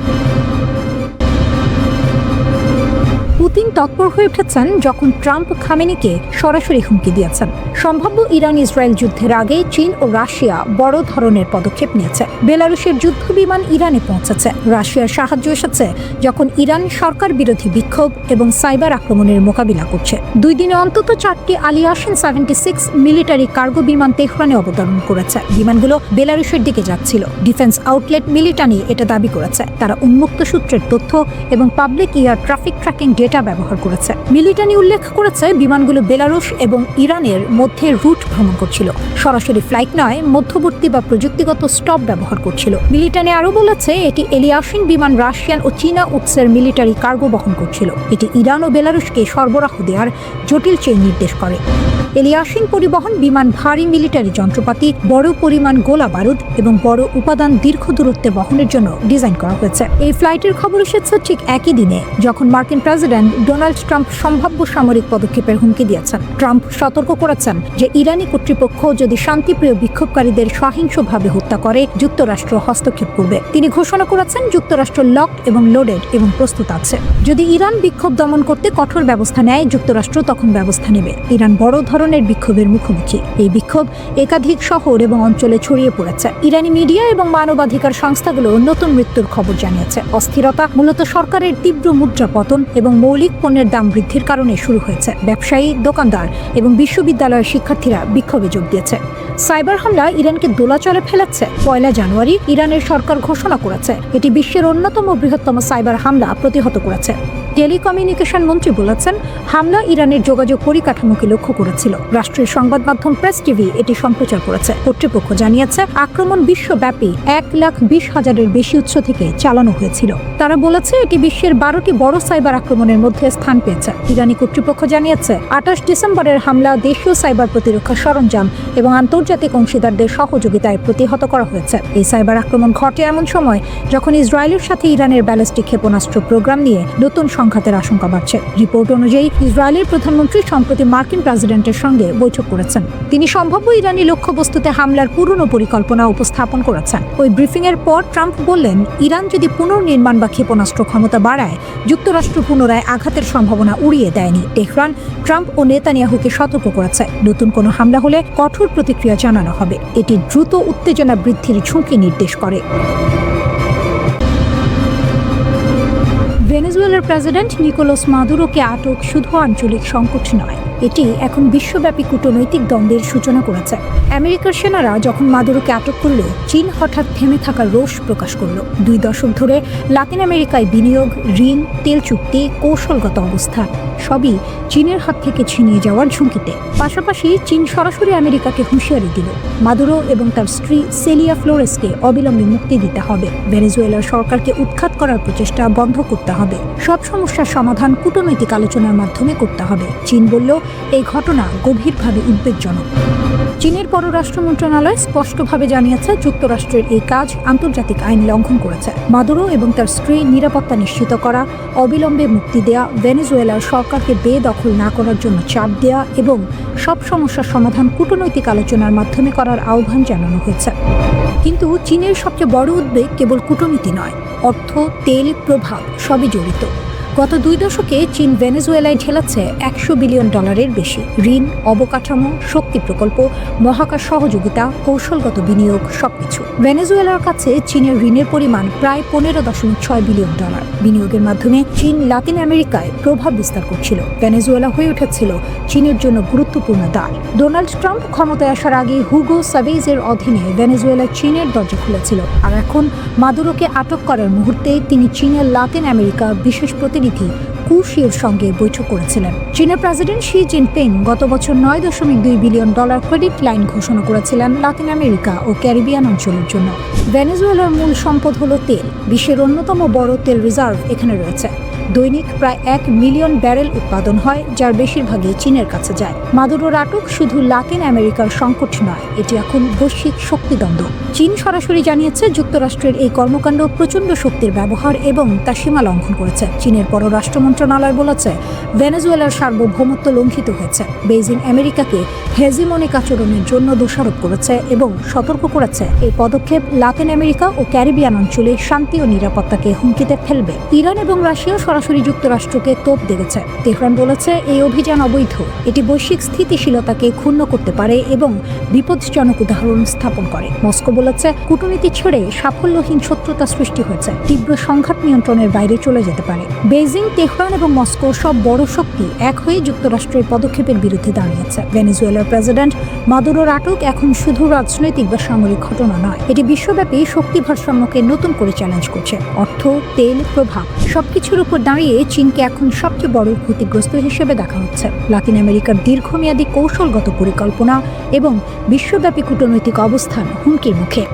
পুতিন তৎপর হয়ে উঠেছেন যখন ট্রাম্প খামেনিকে সরাসরি হুমকি দিয়েছেন। সম্ভাব্য ইরান ইসরায়েল যুদ্ধের আগে চীন ও রাশিয়া বড় ধরনের পদক্ষেপ নিয়েছে। বেলারুশের যুদ্ধ বিমান ইরানে পৌঁছেছে। রাশিয়ার সাহায্য এসেছে যখন ইরান সরকার বিরোধী বিক্ষোভ এবং সাইবার আক্রমণের মোকাবিলা করছে। 2 দিনে অন্তত 4টি আলিয়াসিন 76 মিলিটারি কার্গো বিমান তেহরানে অবতরণ করেছে। বিমানগুলো বেলারুশের দিকে যাচ্ছিল। ডিফেন্স আউটলেট মিলিটানি এটা দাবি করেছে। তারা উন্মুক্ত সূত্রের তথ্য এবং public air traffic tracking data ব্যবহার করেছে। মিলিটানি উল্লেখ করেছে বিমানগুলো বেলারুশ এবং ইরানের মধ্যে রুট ভ্রমণ করছিল, সরাসরি ফ্লাইট নয়, মধ্যবর্তী বা প্রযুক্তিগত স্টপ ব্যবহার করছিল। মিলিটানি আরও বলেছে এটি এলিয়াসিন বিমান রাশিয়ান ও চীনা উৎসের মিলিটারি কার্গো বহন করছিল। এটি ইরান ও বেলারুশকে সরবরাহ দেওয়ার জটিল চেইন নির্দেশ করে। এলিয়াসিন পরিবহন বিমান ভারী মিলিটারি যন্ত্রপাতি, বড় পরিমাণ গোলা বারুদ এবং বড় উপাদান দীর্ঘ দূরত্বে বহনের জন্য ডিজাইন করা হয়েছে। এই ফ্লাইটের খবর এসেছে ঠিক একই দিনে যখন মার্কিন প্রেসিডেন্ট ডোনাল্ড ট্রাম্প সম্ভাব্য সামরিক পদক্ষেপের হুমকি দিয়েছেন। ট্রাম্প সতর্ক করেছেন যে ইরানি কর্তৃপক্ষ যদি শান্তিপ্রিয় বিক্ষোভকারীদের সহিংসভাবে হত্যা করে, যুক্তরাষ্ট্র হস্তক্ষেপ করবে। তিনি ঘোষণা করেছেন যুক্তরাষ্ট্র লকড এবং লোডেড এবং প্রস্তুত আছে। যদি ইরান বিক্ষোভ দমন করতে কঠোর ব্যবস্থা নেয়, যুক্তরাষ্ট্র তখন ব্যবস্থা নেবে। ইরান বড় ধরনের বিক্ষোভের মুখোমুখি। এই বিক্ষোভ একাধিক শহর এবং অঞ্চলে ছড়িয়ে পড়েছে। ইরানি মিডিয়া এবং মানবাধিকার সংস্থাগুলো নতুন মৃত্যুর খবর জানিয়েছে। অস্থিরতা মূলত সরকারের তীব্র মুদ্রা পতন এবং মৌলিক পণ্যের দাম বৃদ্ধির কারণে শুরু হয়েছে। ব্যবসায়ী, দোকানদার এবং বিশ্ববিদ্যালয়ের শিক্ষার্থীরা বিক্ষোভে যোগ দিয়েছে। সাইবার হামলা ইরানকে দোলাচলে ফেলাচ্ছে। 1 জানুয়ারি ইরানের সরকার ঘোষণা করেছে এটি বিশ্বের অন্যতম বৃহত্তম সাইবার হামলা প্রতিহত করেছে। টেলিকমিউনিকেশন মন্ত্রী বলেছেন হামলা ইরানের যোগাযোগ পরিকাঠামোকে লক্ষ্য করেছিল। রাষ্ট্রীয় সংবাদ মাধ্যম প্রেস টিভি এটি সম্প্রচার করেছে। কর্তৃপক্ষ জানিয়েছে আক্রমণ বিশ্বব্যাপী 1,20,000-এর বেশি উৎস থেকে চালানো হয়েছিল। তারা বলেছে এটি বিশ্বের 12টি বড় সাইবার আক্রমণের মধ্যে স্থান পেয়েছে। ইরানি কর্তৃপক্ষ জানিয়েছে 28 ডিসেম্বরের হামলা দেশীয় সাইবার প্রতিরক্ষা সরঞ্জাম এবং আন্তর্জাতিক অংশীদারদের সহযোগিতায় প্রতিহত করা হয়েছে। এই সাইবার আক্রমণ ঘটে এমন সময় যখন ইসরায়েলের সাথে ইরানের ব্যালিস্টিক ক্ষেপণাস্ত্র প্রোগ্রাম নিয়ে নতুন সংঘাতের আশঙ্কা বাড়ছে। রিপোর্ট অনুযায়ী ইসরায়েলের প্রধানমন্ত্রী সম্প্রতি মার্কিন প্রেসিডেন্টের সঙ্গে বৈঠক করেছেন। তিনি সম্ভাব্য ইরানি লক্ষ্যবস্তুতে হামলার পুরনো পরিকল্পনা উপস্থাপন করেছেন। ওই ব্রিফিং এর পর ট্রাম্প বললেন ইরান যদি পুনর্নির্মাণ বা ক্ষেপণাস্ত্র ক্ষমতা বাড়ায়, যুক্তরাষ্ট্র পুনরায় আঘাতের সম্ভাবনা উড়িয়ে দেয়নি। তেহরান ট্রাম্প ও নেতানিয়াহুকে সতর্ক করেছে নতুন কোনো হামলা হলে কঠোর প্রতিক্রিয়া জানানো হবে। এটি দ্রুত উত্তেজনা বৃদ্ধির ঝুঁকি নির্দেশ করে। ভেনেজুয়েলার প্রেসিডেন্ট নিকোলাস মাদুরোকে আটক শুধু আঞ্চলিক সংকট নয়, এটি এখন বিশ্বব্যাপী কূটনৈতিক দ্বন্দ্বের সূচনা করেছে। আমেরিকার সেনারা যখন মাদুরোকে আটক করল, চীন হঠাৎ থেমে থাকার রোষ প্রকাশ করল। 2 দশক ধরে লাতিন আমেরিকায় বিনিয়োগ, ঋণ, তেল চুক্তি, কৌশলগত অবস্থান সবই চীনের হাত থেকে ছিনিয়ে যাওয়ার ঝুঁকিতে। পাশাপাশি চীন সরাসরি আমেরিকাকে হুঁশিয়ারি দিল মাদুরো এবং তার স্ত্রী সেলিয়া ফ্লোরেসকে অবিলম্বে মুক্তি দিতে হবে। ভেনেজুয়েলার সরকারকে উৎখাত করার প্রচেষ্টা বন্ধ করতে হবে। সব সমস্যার সমাধান কূটনৈতিক আলোচনার মাধ্যমে করতে হবে। চীন বলল এই ঘটনা গভীরভাবে উদ্বেগজনক। চীনের পররাষ্ট্র মন্ত্রণালয় স্পষ্টভাবে জানিয়েছে যুক্তরাষ্ট্রের এই কাজ আন্তর্জাতিক আইন লঙ্ঘন করেছে। মাদুরো এবং তার স্ত্রী নিরাপত্তা নিশ্চিত করা, অবিলম্বে মুক্তি দেয়া, ভেনেজুয়েলার সরকারকে বেদখল না করার জন্য চাপ দেয়া এবং সব সমস্যার সমাধান কূটনৈতিক আলোচনার মাধ্যমে করার আহ্বান জানানো হয়েছে। কিন্তু চীনের সবচেয়ে বড় উদ্বেগ কেবল কূটনীতি নয়, অর্থ, তেল, প্রভাব সবই জড়িত। গত 2 দশকে চীন ভেনেজুয়েলায় ঢেলাচ্ছে $100 বিলিয়ন বেশি। ঋণ, অবকাঠামো, শক্তি প্রকল্প, মহাকাশ সহযোগিতা, কৌশলগত বিনিয়োগ সবকিছু। ভেনেজুয়েলার কাছে চীনের ঋণের পরিমাণ প্রায় $15.6 বিলিয়ন। বিনিয়োগের মাধ্যমে চীন লাতিন আমেরিকায় প্রভাব বিস্তার করছিল। ভেনেজুয়েলা হয়ে উঠেছিল চীনের জন্য গুরুত্বপূর্ণ দ্বার। ডোনাল্ড ট্রাম্প ক্ষমতায় আসার আগে হুগো সাভেজের অধীনে ভেনেজুয়েলা চীনের দরজা খুলেছিল, আর এখন মাদুরোকে আটক করার মুহূর্তে তিনি চীনের লাতিন আমেরিকা বিশেষ প্রতিনিধি কুশির সঙ্গে বৈঠক করেছিলেন। চীনের প্রেসিডেন্ট শি জিনপিং গত বছর $9.2 বিলিয়ন ক্রেডিট লাইন ঘোষণা করেছিলেন লাতিন আমেরিকা ও ক্যারিবিয়ান অঞ্চলের জন্য। ভেনেজুয়েলার মূল সম্পদ হলো তেল। বিশ্বের অন্যতম বড় তেল রিজার্ভ এখানে রয়েছে। দৈনিক প্রায় 1 মিলিয়ন ব্যারেল উৎপাদন হয়, যার বেশিরভাগই চীনের কাছে যায়। মাদুরোর আটক শুধু লাতিন আমেরিকার সংকট নয়, এটি এখন বৈশ্বিক শক্তিদ্বন্দ্ব। চীন সরাসরি জানিয়েছে যুক্তরাষ্ট্রের এই কর্মকাণ্ড প্রচণ্ড শক্তির ব্যবহার এবং তা সীমা লঙ্ঘন করেছে। চীনের পররাষ্ট্র মন্ত্রণালয় বলেছে ভেনেজুয়েলার সার্বভৌমত্ব লঙ্ঘিত হয়েছে। বেইজিং আমেরিকাকে হেজিমনিক আচরণের জন্য দোষারোপ করেছে এবং সতর্ক করেছে এই পদক্ষেপ লাতিন আমেরিকা ও ক্যারিবিয়ান অঞ্চলে শান্তি ও নিরাপত্তাকে হুমকিতে ফেলবে। ইরান এবং রাশিয়া সরাসরি যুক্তরাষ্ট্রকে তোপ দেগেছে। তেহরান বলেছে এই অভিযান অবৈধ, এটি বৈশ্বিক স্থিতিশীলতাকে ক্ষুণ্ণ করতে পারে এবং বিপজ্জনক উদাহরণ স্থাপন করে। মস্কো বলেছে কূটনীতি ছেড়ে সাফল্যহীন শত্রুতা সৃষ্টি হয়েছে, তীব্র সংঘাত নিয়ন্ত্রণের বাইরে চলে যেতে পারে। বেইজিং, তেহরান এবং মস্কো সব বড় শক্তি এক হয়ে যুক্তরাষ্ট্রের পদক্ষেপের বিরুদ্ধে দাঁড়িয়েছে। ভেনেজুয়েলার প্রেসিডেন্ট মাদুরোর আটক এখন শুধু রাজনৈতিক বা সামরিক ঘটনা নয়, এটি বিশ্বব্যাপী শক্তি ভারসাম্যকে নতুন করে চ্যালেঞ্জ করছে। অর্থ, তেল, প্রভাব সবকিছুর উপর দাঁড়িয়ে চীনকে এখন সবচেয়ে বড় ক্ষতিগ্রস্ত হিসেবে দেখা হচ্ছে। লাতিন আমেরিকার দীর্ঘমেয়াদী কৌশলগত পরিকল্পনা এবং বিশ্বব্যাপী কূটনৈতিক অবস্থান হুমকির মুখে।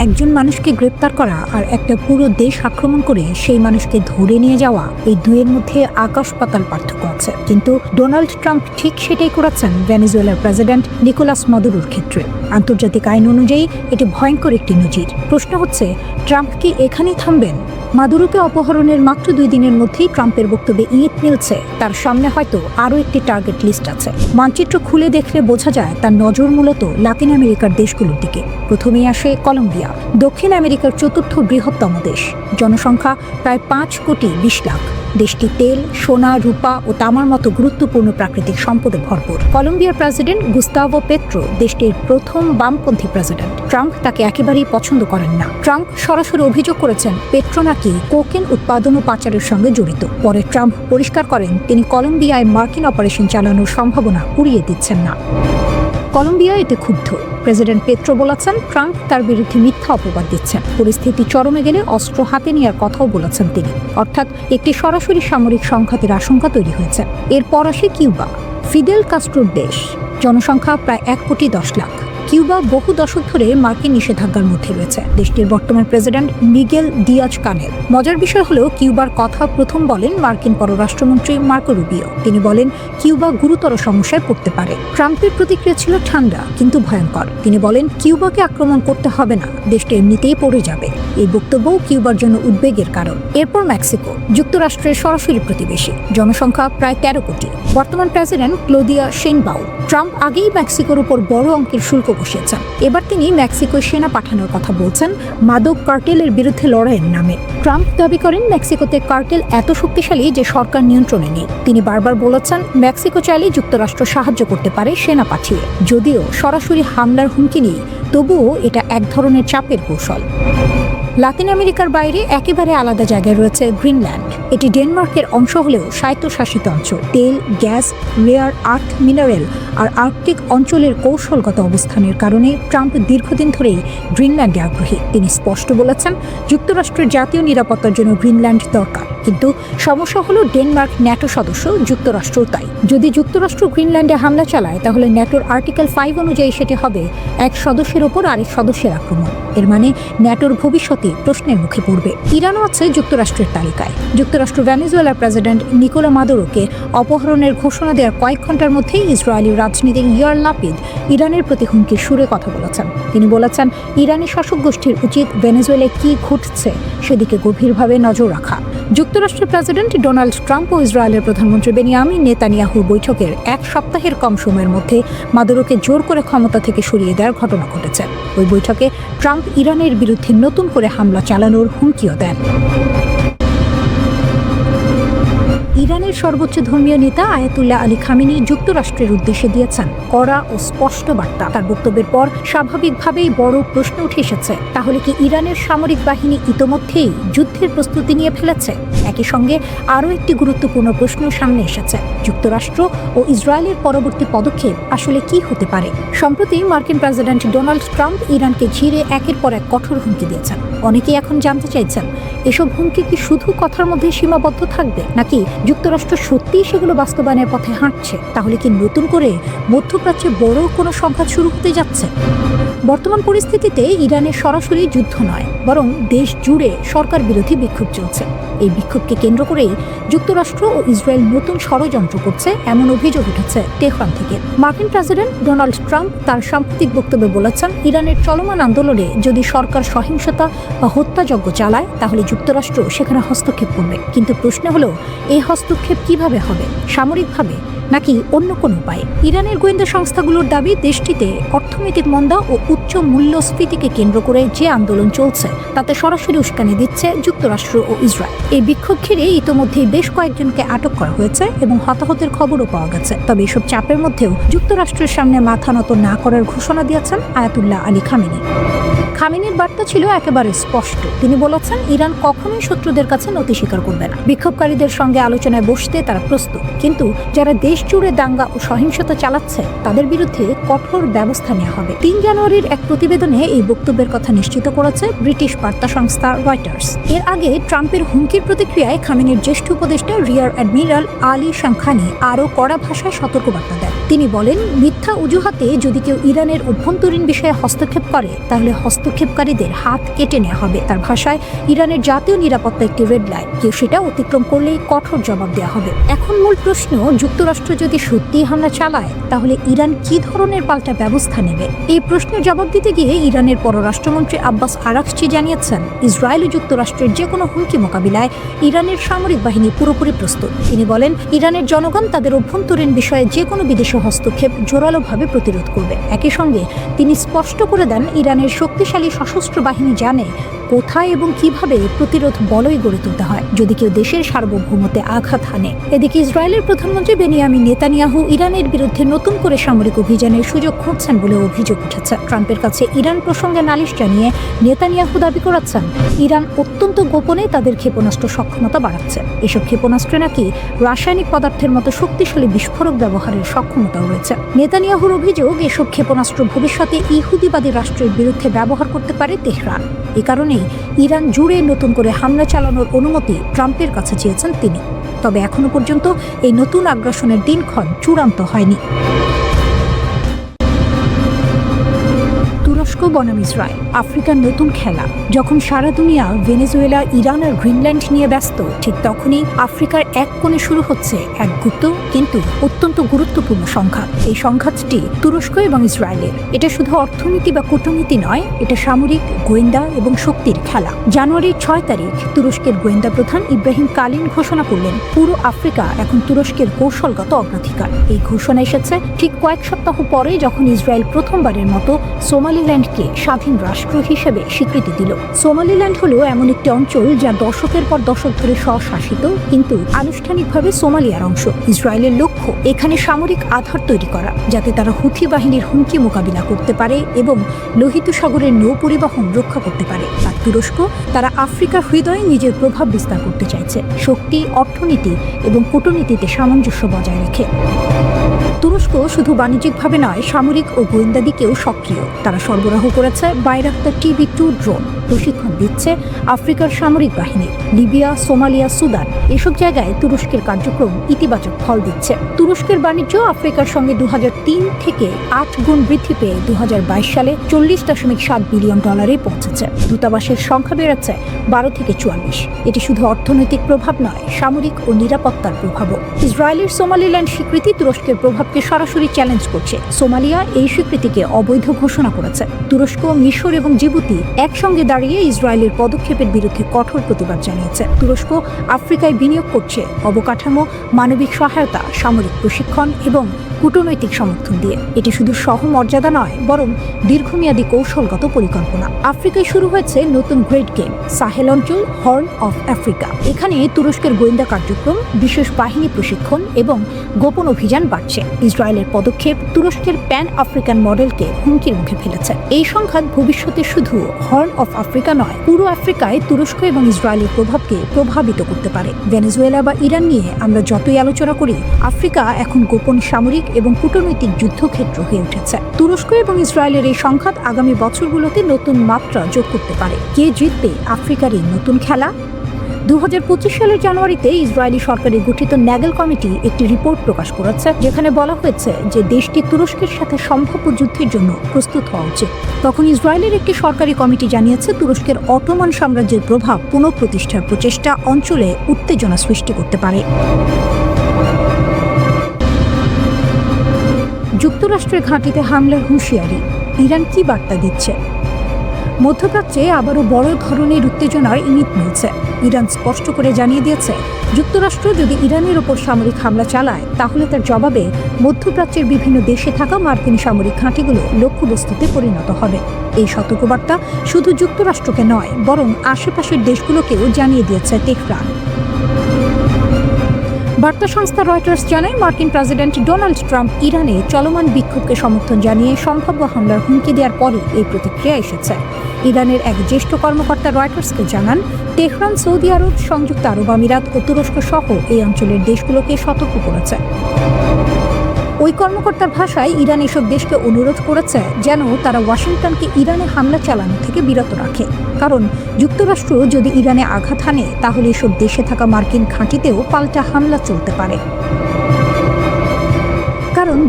একজন মানুষকে গ্রেপ্তার করা আর একটা পুরো দেশ আক্রমণ করে সেই মানুষকে ধরে নিয়ে যাওয়া, এই দুয়ের মধ্যে আকাশ পাতাল পার্থক্য আছে। কিন্তু ডোনাল্ড ট্রাম্প ঠিক সেটাই করেছেন ভেনেজুয়েলার প্রেসিডেন্ট নিকোলাস মাদুরোর ক্ষেত্রে। আন্তর্জাতিক আইন অনুযায়ী এটি ভয়ঙ্কর একটি নজির। প্রশ্ন হচ্ছে, ট্রাম্প কি এখানেই থামবেন? মাদুরোকে অপহরণের মাত্র 2 দিনের মধ্যেই ট্রাম্পের বক্তব্যে ইঙ্গিত মিলছে তার সামনে হয়তো আরও একটি টার্গেট লিস্ট আছে। মানচিত্র খুলে দেখলে বোঝা যায় তার নজর মূলত লাতিন আমেরিকার দেশগুলোর দিকে। প্রথমেই আসে কলম্বিয়া, দক্ষিণ আমেরিকার 4র্থ বৃহত্তম দেশ, জনসংখ্যা প্রায় 5,20,00,000। দেশটি তেল, সোনা, রূপা ও তামার মতো গুরুত্বপূর্ণ প্রাকৃতিক সম্পদে ভরপুর। কলম্বিয়ার প্রেসিডেন্ট গুস্তাভো পেট্রো দেশটির প্রথম বামপন্থী প্রেসিডেন্ট। ট্রাম্প তাকে একেবারেই পছন্দ করেন না। ট্রাম্প সরাসরি অভিযোগ করেছেন পেট্রো নাকি কোকেন উৎপাদন ও পাচারের সঙ্গে জড়িত। পরে ট্রাম্প পরিষ্কার করেন তিনি কলম্বিয়ায় মার্কিন অপারেশন চালানোর সম্ভাবনা উড়িয়ে দিচ্ছেন না। কলম্বিয়া এতে ক্ষুব্ধ। প্রেসিডেন্ট পেট্রো বলেছেন ট্রাম্প তার বিরুদ্ধে মিথ্যা অপবাদ দিচ্ছেন। পরিস্থিতি চরমে গেলে অস্ত্র হাতে নেওয়ার কথাও বলেছেন তিনি। অর্থাৎ একটি সরাসরি সামরিক সংঘাতের আশঙ্কা তৈরি হয়েছে। এরপর আসে কিউবা, ফিদেল কাস্ট্রোর দেশ, জনসংখ্যা প্রায় 1,10,00,000। কিউবা বহু দশক ধরে মার্কিন নিষেধাজ্ঞার মধ্যে রয়েছে। দেশটির বর্তমান প্রেসিডেন্ট মিগেল দিয়াজ কানেল। মজার বিষয় হলো কিউবার কথা প্রথম বলেন মার্কিন পররাষ্ট্রমন্ত্রী মার্কো রুবিও। তিনি বলেন কিউবা গুরুতর সমস্যায় পড়তে পারে। ট্রাম্পের প্রতিক্রিয়া ছিল ঠান্ডা কিন্তু ভয়ঙ্কর। তিনি বলেন কিউবাকে আক্রমণ করতে হবে না, দেশটি এমনিতেই পড়ে যাবে। এই বক্তব্যও কিউবার জন্য উদ্বেগের কারণ। এরপর মেক্সিকো, যুক্তরাষ্ট্রের সরাসরি প্রতিবেশী, জনসংখ্যা প্রায় 13 কোটি। বর্তমান প্রেসিডেন্ট ক্লোদিয়া শেইনবাউম। ট্রাম্প আগেই মেক্সিকোর উপর বড় অঙ্কের শুল্ক বসিয়েছেন। এবার তিনি মেক্সিকোয় সেনা পাঠানোর কথা বলছেন মাদক কার্টেলের বিরুদ্ধে লড়াইয়ের নামে। ট্রাম্প দাবি করেন মেক্সিকোতে কার্টেল এত শক্তিশালী যে সরকার নিয়ন্ত্রণে নেই। তিনি বারবার বলেছেন মেক্সিকো চাইলে যুক্তরাষ্ট্র সাহায্য করতে পারে সেনা পাঠিয়ে। যদিও সরাসরি হামলার হুমকি নেই, তবুও এটা এক ধরনের চাপের কৌশল। লাতিন আমেরিকার বাইরে একেবারে আলাদা জায়গায় রয়েছে গ্রিনল্যান্ড। এটি ডেনমার্কের অংশ হলেও স্বায়ত্তশাসিত অঞ্চল। তেল, গ্যাস, রেয়ার আর্থ মিনারেল আর আর্কটিক অঞ্চলের কৌশলগত অবস্থানের কারণে ট্রাম্প দীর্ঘদিন ধরেই গ্রিনল্যান্ডে আগ্রহী। তিনি স্পষ্ট বলেছেন যুক্তরাষ্ট্রের জাতীয় নিরাপত্তার জন্য গ্রিনল্যান্ড দরকার। কিন্তু সমস্যা হলো ডেনমার্ক ন্যাটো সদস্য, যুক্তরাষ্ট্রও তাই। যদি যুক্তরাষ্ট্র গ্রিনল্যান্ডে হামলা চালায় তাহলে ন্যাটোর আর্টিকেল 5 অনুযায়ী সেটি হবে এক সদস্যের ওপর আরেক সদস্যের আক্রমণ। এর মানে ন্যাটোর ভবিষ্যতে প্রশ্নের মুখে পড়বে। ইরানও আছে যুক্তরাষ্ট্রের তালিকায়। যুক্তরাষ্ট্র ভেনেজুয়েলার প্রেসিডেন্ট নিকোলা মাদুরোকে অপহরণের ঘোষণা দেওয়ার কয়েক ঘন্টার মধ্যেই ইসরায়েলি রাজনীতিক ইয়ার লাপিদ ইরানের প্রতি হুমকির সুরে কথা বলেছেন। তিনি বলেছেন ইরানি শাসক গোষ্ঠীর উচিত ভেনেজুয়েলায় কি ঘটছে সেদিকে গভীরভাবে নজর রাখা। যুক্তরাষ্ট্রের প্রেসিডেন্ট ডোনাল্ড ট্রাম্প ও ইসরায়েলের প্রধানমন্ত্রী বেনিয়ামিন নেতানিয়াহুর বৈঠকের 1 সপ্তাহের কম সময়ের মধ্যে মাদুরোকে জোর করে ক্ষমতা থেকে সরিয়ে দেওয়ার ঘটনা ঘটেছে। ওই বৈঠকে ট্রাম্প ইরানের বিরুদ্ধে নতুন করে হামলা চালানোর হুমকিও দেন। ইরানের সর্বোচ্চ ধর্মীয় নেতা আয়াতুল্লাহ আলী খামেনি যুক্তরাষ্ট্রের উদ্দেশ্যে দিয়েছেন কড়া ও স্পষ্ট বার্তা। তার বক্তব্যের পর স্বাভাবিকভাবেই বড় প্রশ্ন উঠে এসেছে, তাহলে কি ইরানের সামরিক বাহিনী ইতোমধ্যেই যুদ্ধের প্রস্তুতি নিয়ে ফেলেছে? একই সঙ্গে আরও একটি গুরুত্বপূর্ণ প্রশ্ন সামনে এসেছে, যুক্তরাষ্ট্র ও ইসরায়েলের পরবর্তী পদক্ষেপ আসলে কি হতে পারে? সম্প্রতি মার্কিন প্রেসিডেন্ট ডোনাল্ড ট্রাম্প ইরানকে ঘিরে একের পর এক কঠোর হুমকি দিয়েছেন। অনেকেই এখন জানতে চাইছেন, এসব হুমকি কি শুধু কথার মধ্যে সীমাবদ্ধ থাকবে, নাকি যুক্তরাষ্ট্র সত্যিই সেগুলো বাস্তবায়নের পথে হাঁটছে? তাহলে কি নতুন করে মধ্যপ্রাচ্যে বড় কোনো সংঘাত শুরু হতে যাচ্ছে? বর্তমান পরিস্থিতিতে ইরানের সরাসরি যুদ্ধ নয়, বরং দেশ জুড়ে সরকার বিরোধী বিক্ষোভ চলছে। এই বিক্ষোভকে কেন্দ্র করেই যুক্তরাষ্ট্র ও ইসরায়েল নতুন ষড়যন্ত্র করছে, এমন অভিযোগ উঠেছে তেহরান থেকে। মার্কিন প্রেসিডেন্ট ডোনাল্ড ট্রাম্প তার সাম্প্রতিক বক্তব্যে বলেছেন, ইরানের চলমান আন্দোলনে যদি সরকার সহিংসতা বা হত্যাযজ্ঞ চালায়, তাহলে যুক্তরাষ্ট্র সেখানে হস্তক্ষেপ করবে। কিন্তু প্রশ্ন হলো, এই হস্তক্ষেপ কিভাবে হবে? সামরিকভাবে নাকি অন্য কোনো উপায়ে? ইরানের গোয়েন্দা সংস্থাগুলোর দাবি, দেশটিতে অর্থনৈতিক মন্দা ও উচ্চ মূল্যস্ফীতিকে কেন্দ্র করে যে আন্দোলন চলছে তাতে সরাসরি উস্কানি দিচ্ছে যুক্তরাষ্ট্র ও ইসরায়েল। এই বিক্ষোভ ঘিরে ইতোমধ্যেই বেশ কয়েকজনকে আটক করা হয়েছে এবং হতাহতের খবরও পাওয়া গেছে। তবে এসব চাপের মধ্যেও যুক্তরাষ্ট্রের সামনে মাথা নত না করার ঘোষণা দিয়েছেন আয়াতুল্লাহ আলী খামেনি। খামেনির বার্তা ছিল একেবারে স্পষ্ট। তিনি বলেছেন, ইরান কখনোই শত্রুদের কাছে নতি স্বীকার করবে না। বিক্ষোভকারীদের সঙ্গে আলোচনায় বসতে তারা প্রস্তুত, কিন্তু যারা দেশ জুড়ে দাঙ্গা ও সহিংসতা চালাচ্ছে তাদের বিরুদ্ধে কঠোর ব্যবস্থা নেওয়া হবে। 3 জানুয়ারির এক প্রতিবেদনে এই বক্তব্যের কথা নিশ্চিত করেছে ব্রিটিশ বার্তা সংস্থা রয়টার্স। এর আগে ট্রাম্পের হুমকির প্রতিক্রিয়ায় খামেনির জ্যেষ্ঠ উপদেষ্টা রিয়ার অ্যাডমিরাল আলী শামখানি আরও কড়া ভাষায় সতর্কবার্তা দেন। তিনি বলেন, মিথ্যা অজুহাতে যদি কেউ ইরানের অভ্যন্তরীণ বিষয়ে হস্তক্ষেপ করে, তাহলে হস্তক্ষেপকারীদের হাত কেটে নেওয়া হবে। তার ভাষায়, ইরানের জাতীয় নিরাপত্তা একটি রেড লাইন, কেউ সেটা অতিক্রম করলেই কঠোর জবাব দেওয়া হবে। এখন মূল প্রশ্ন, যুক্তরাষ্ট্র যদি সত্যিই হামলা চালায়, তাহলে ইরান কি ধরনের পাল্টা ব্যবস্থা নেবে? এই প্রশ্নের জবাব দিতে গিয়ে ইরানের পররাষ্ট্রমন্ত্রী আব্বাস আরাকচি জানিয়েছেন, ইসরায়েল ও যুক্তরাষ্ট্রের যে কোনো হুমকি মোকাবিলায় ইরানের সামরিক বাহিনী পুরোপুরি প্রস্তুত। তিনি বলেন, ইরানের জনগণ তাদের অভ্যন্তরীণ বিষয়ে যে কোনো বিদেশি হস্তক্ষেপ জোরালোভাবে প্রতিরোধ করবে। একই সঙ্গে তিনি স্পষ্ট করে দেন, ইরানের শক্তিশালী সশস্ত্র বাহিনী জানে কোথায় এবং কিভাবে প্রতিরোধ বলয় গড়ে তুলতে হয় যদি কেউ দেশের সার্বভৌমত্বে আঘাত হানে। এদিকে ইসরায়েলের প্রধানমন্ত্রী বেনিয়ামিন নেতানিয়াহু ইরানের বিরুদ্ধে নতুন করে সামরিক অভিযানের সুযোগ খুঁজছেন বলে অভিযোগ উঠেছে। ট্রাম্পের কাছে ইরান প্রসঙ্গে নালিশ জানিয়ে নেতানিয়াহু দাবি করেছেন, ইরান অত্যন্ত গোপনে তাদের ক্ষেপণাস্ত্র সক্ষমতা বাড়াচ্ছে। এসব ক্ষেপণাস্ত্রে নাকি রাসায়নিক পদার্থের মতো শক্তিশালী বিস্ফোরক ব্যবহারের সক্ষমতাও রয়েছে। নেতানিয়াহুর অভিযোগ, এসব ক্ষেপণাস্ত্র ভবিষ্যতে ইহুদিবাদী রাষ্ট্রের বিরুদ্ধে ব্যবহার করতে পারে তেহরান। এ কারণেই ইরান জুড়ে নতুন করে হামলা চালানোর অনুমতি ট্রাম্পের কাছে চেয়েছেন তিনি। তবে এখনো পর্যন্ত এই নতুন আগ্রাসনের দিনক্ষণ চূড়ান্ত হয়নি। তুরস্ক বনাম ইসরায়েল, আফ্রিকার নতুন খেলা। যখন সারা দুনিয়া ভেনেজুয়েলা, ইরান আর গ্রিনল্যান্ড নিয়ে ব্যস্ত, ঠিক তখনই আফ্রিকার এক কোণে শুরু হচ্ছে এক গুপ্ত কিন্তু অত্যন্ত গুরুত্বপূর্ণ সংঘাত। এই সংঘাতটি তুরস্ক এবং ইসরায়েলের। এটা শুধু অর্থনীতি বা কূটনীতি নয়, এটা সামরিক, গোয়েন্দা এবং শক্তির খেলা। জানুয়ারির 6 তারিখ তুরস্কের গোয়েন্দা প্রধান ইব্রাহিম কালিন ঘোষণা করলেন, পুরো আফ্রিকা এখন তুরস্কের কৌশলগত অগ্রাধিকার। এই ঘোষণা এসেছে ঠিক কয়েক সপ্তাহ পরে, যখন ইসরায়েল প্রথমবারের মতো সোমালিল্যান্ডকে স্বাধীন রাষ্ট্র হিসেবে স্বীকৃতি দিল। সোমালিল্যান্ড হলো এমন একটি অঞ্চল যা দশকের পর দশক ধরে স্বশাসিত, কিন্তু আনুষ্ঠানিকভাবে সোমালিয়ার অংশ। ইসরায়েলের লক্ষ্য এখানে সামরিক আধার তৈরি করা, যাতে তারা হুথি বাহিনীর হুমকি মোকাবিলা করতে পারে এবং লোহিত সাগরের নৌ পরিবহন রক্ষা করতে পারে। আর তুরস্ক, তারা আফ্রিকার হৃদয়ে নিজের প্রভাব বিস্তার করতে চাইছে, শক্তি, অর্থনীতি এবং কূটনীতিতে সামঞ্জস্য বজায় রেখে। তুরস্ক শুধু বাণিজ্যিকভাবে নয়, সামরিক ও গোয়েন্দা দিকেও সক্রিয়। তারা সরবরাহ করেছে বাইরাক্তার TB2 ড্রোন, প্রশিক্ষণ দিচ্ছে আফ্রিকার সামরিক বাহিনী। লিবিয়া, সোমালিয়া, সুদান, এসব জায়গায় তুরস্কের কার্যক্রম ইতিবাচক ফল দিচ্ছে। তুরস্কের বাণিজ্য আফ্রিকার সঙ্গে 2003 থেকে 8 গুণ বৃদ্ধি পেয়ে 2022 সালে $40.7 বিলিয়ন পৌঁছেছে। দূতাবাসের সংখ্যা বেড়েছে 12 থেকে 44। এটি শুধু অর্থনৈতিক প্রভাব নয়, সামরিক ও নিরাপত্তার প্রভাবও। ইসরায়েলের সোমালিল্যান্ড স্বীকৃতি তুরস্কের প্রভাবকে সরাসরি চ্যালেঞ্জ করছে। সোমালিয়া এই স্বীকৃতিকে অবৈধ ঘোষণা করেছে। তুরস্ক, মিশর এবং জিবুতি একসঙ্গে দাঁড়িয়ে হারিয়ে ইসরায়েলের পদক্ষেপের বিরুদ্ধে কঠোর প্রতিবাদ জানিয়েছে। তুরস্ক আফ্রিকায় বিনিয়োগ করছে অবকাঠামো, মানবিক সহায়তা, সামরিক প্রশিক্ষণ এবং কূটনৈতিক সমর্থন দিয়ে। এটি শুধু সহমর্যাদা নয়, বরং দীর্ঘমেয়াদী কৌশলগত পরিকল্পনা। আফ্রিকায় শুরু হয়েছে নতুন গ্রেট গেম, সাহেল অঞ্চল, হর্ন অফ আফ্রিকা। এখানে তুরস্কের গোয়েন্দা কার্যক্রম, বিশেষ বাহিনী প্রশিক্ষণ এবং গোপন অভিযান বাড়ছে। ইসরায়েলের পদক্ষেপ তুরস্কের প্যান আফ্রিকান মডেলকে হুমকির মুখে ফেলেছে। এই সংঘাত ভবিষ্যতে শুধু হর্ন অফ আফ্রিকা নয়, পুরো আফ্রিকায় তুরস্ক এবং ইসরায়েলের প্রভাবকে প্রভাবিত করতে পারে। ভেনেজুয়েলা বা ইরান নিয়ে আমরা যতই আলোচনা করি, আফ্রিকা এখন গোপন সামরিক এবং কূটনৈতিক যুদ্ধক্ষেত্র হয়ে উঠেছে। তুরস্ক এবং ইসরায়েলের এই সংঘাত আগামী বছরগুলোতে নতুন মাত্রা যোগ করতে পারে। কে জিতবে আফ্রিকার এই নতুন খেলা? 2025 সালের জানুয়ারিতে ইসরায়েলি সরকারের গঠিত ন্যাগেল কমিটি একটি রিপোর্ট প্রকাশ করেছে, যেখানে বলা হয়েছে যে দেশটি তুরস্কের সাথে সম্ভাব্য যুদ্ধের জন্য প্রস্তুত হওয়া উচিত। তখন ইসরায়েলের একটি সরকারি কমিটি জানিয়েছে তুরস্কের অটোমান সাম্রাজ্যের প্রভাব পুনঃপ্রতিষ্ঠার প্রচেষ্টা অঞ্চলে উত্তেজনা সৃষ্টি করতে পারে। যুক্তরাষ্ট্রের ঘাঁটিতে হামলার হুঁশিয়ারি, ইরান কি বার্তা দিচ্ছে? মধ্যপ্রাচ্যে আবারও বড় ধরনের উত্তেজনার ইঙ্গিত মিলছে। ইরান স্পষ্ট করে জানিয়ে দিয়েছে, যুক্তরাষ্ট্র যদি ইরানের ওপর সামরিক হামলা চালায়, তাহলে তার জবাবে মধ্যপ্রাচ্যের বিভিন্ন দেশে থাকা মার্কিন সামরিক ঘাঁটিগুলো লক্ষ্যবস্তুতে পরিণত হবে। এই সতর্কবার্তা শুধু যুক্তরাষ্ট্রকে নয়, বরং আশেপাশের দেশগুলোকেও জানিয়ে দিয়েছে তেহরান। বার্তা সংস্থা রয়টার্স জানায়, মার্কিন প্রেসিডেন্ট ডোনাল্ড ট্রাম্প ইরানে চলমান বিক্ষোভকে সমর্থন জানিয়ে সম্ভাব্য হামলার হুমকি দেওয়ার পরই এই প্রতিক্রিয়া এসেছে। ইরানের এক জ্যেষ্ঠ কর্মকর্তা রয়টার্সকে জানান, তেহরান সৌদি আরব, সংযুক্ত আরব আমিরাত ও তুরস্ক সহ এই অঞ্চলের দেশগুলোকে সতর্ক করেছে। ওই কর্মকর্তার ভাষায়, ইরান এসব দেশকে অনুরোধ করেছে যেন তারা ওয়াশিংটনকে ইরানে হামলা চালানো থেকে বিরত রাখে, কারণ যুক্তরাষ্ট্র যদি ইরানে আঘাত হানে, তাহলে এসব দেশে থাকা মার্কিন ঘাঁটিতেও পাল্টা হামলা চলতে পারে।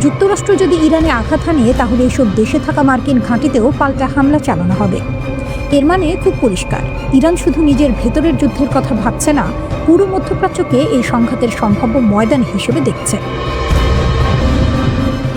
যুক্তরাষ্ট্র যদি ইরানে আঘাত হানে, তাহলে এসব দেশে থাকা মার্কিন ঘাঁটিতেও পাল্টা হামলা চালানো হবে। এর মানে খুব পরিষ্কার, ইরান শুধু নিজের ভেতরের যুদ্ধের কথা ভাবছে না, পুরো মধ্যপ্রাচ্যকে এই সংঘাতের সম্ভাব্য ময়দান হিসেবে দেখছে।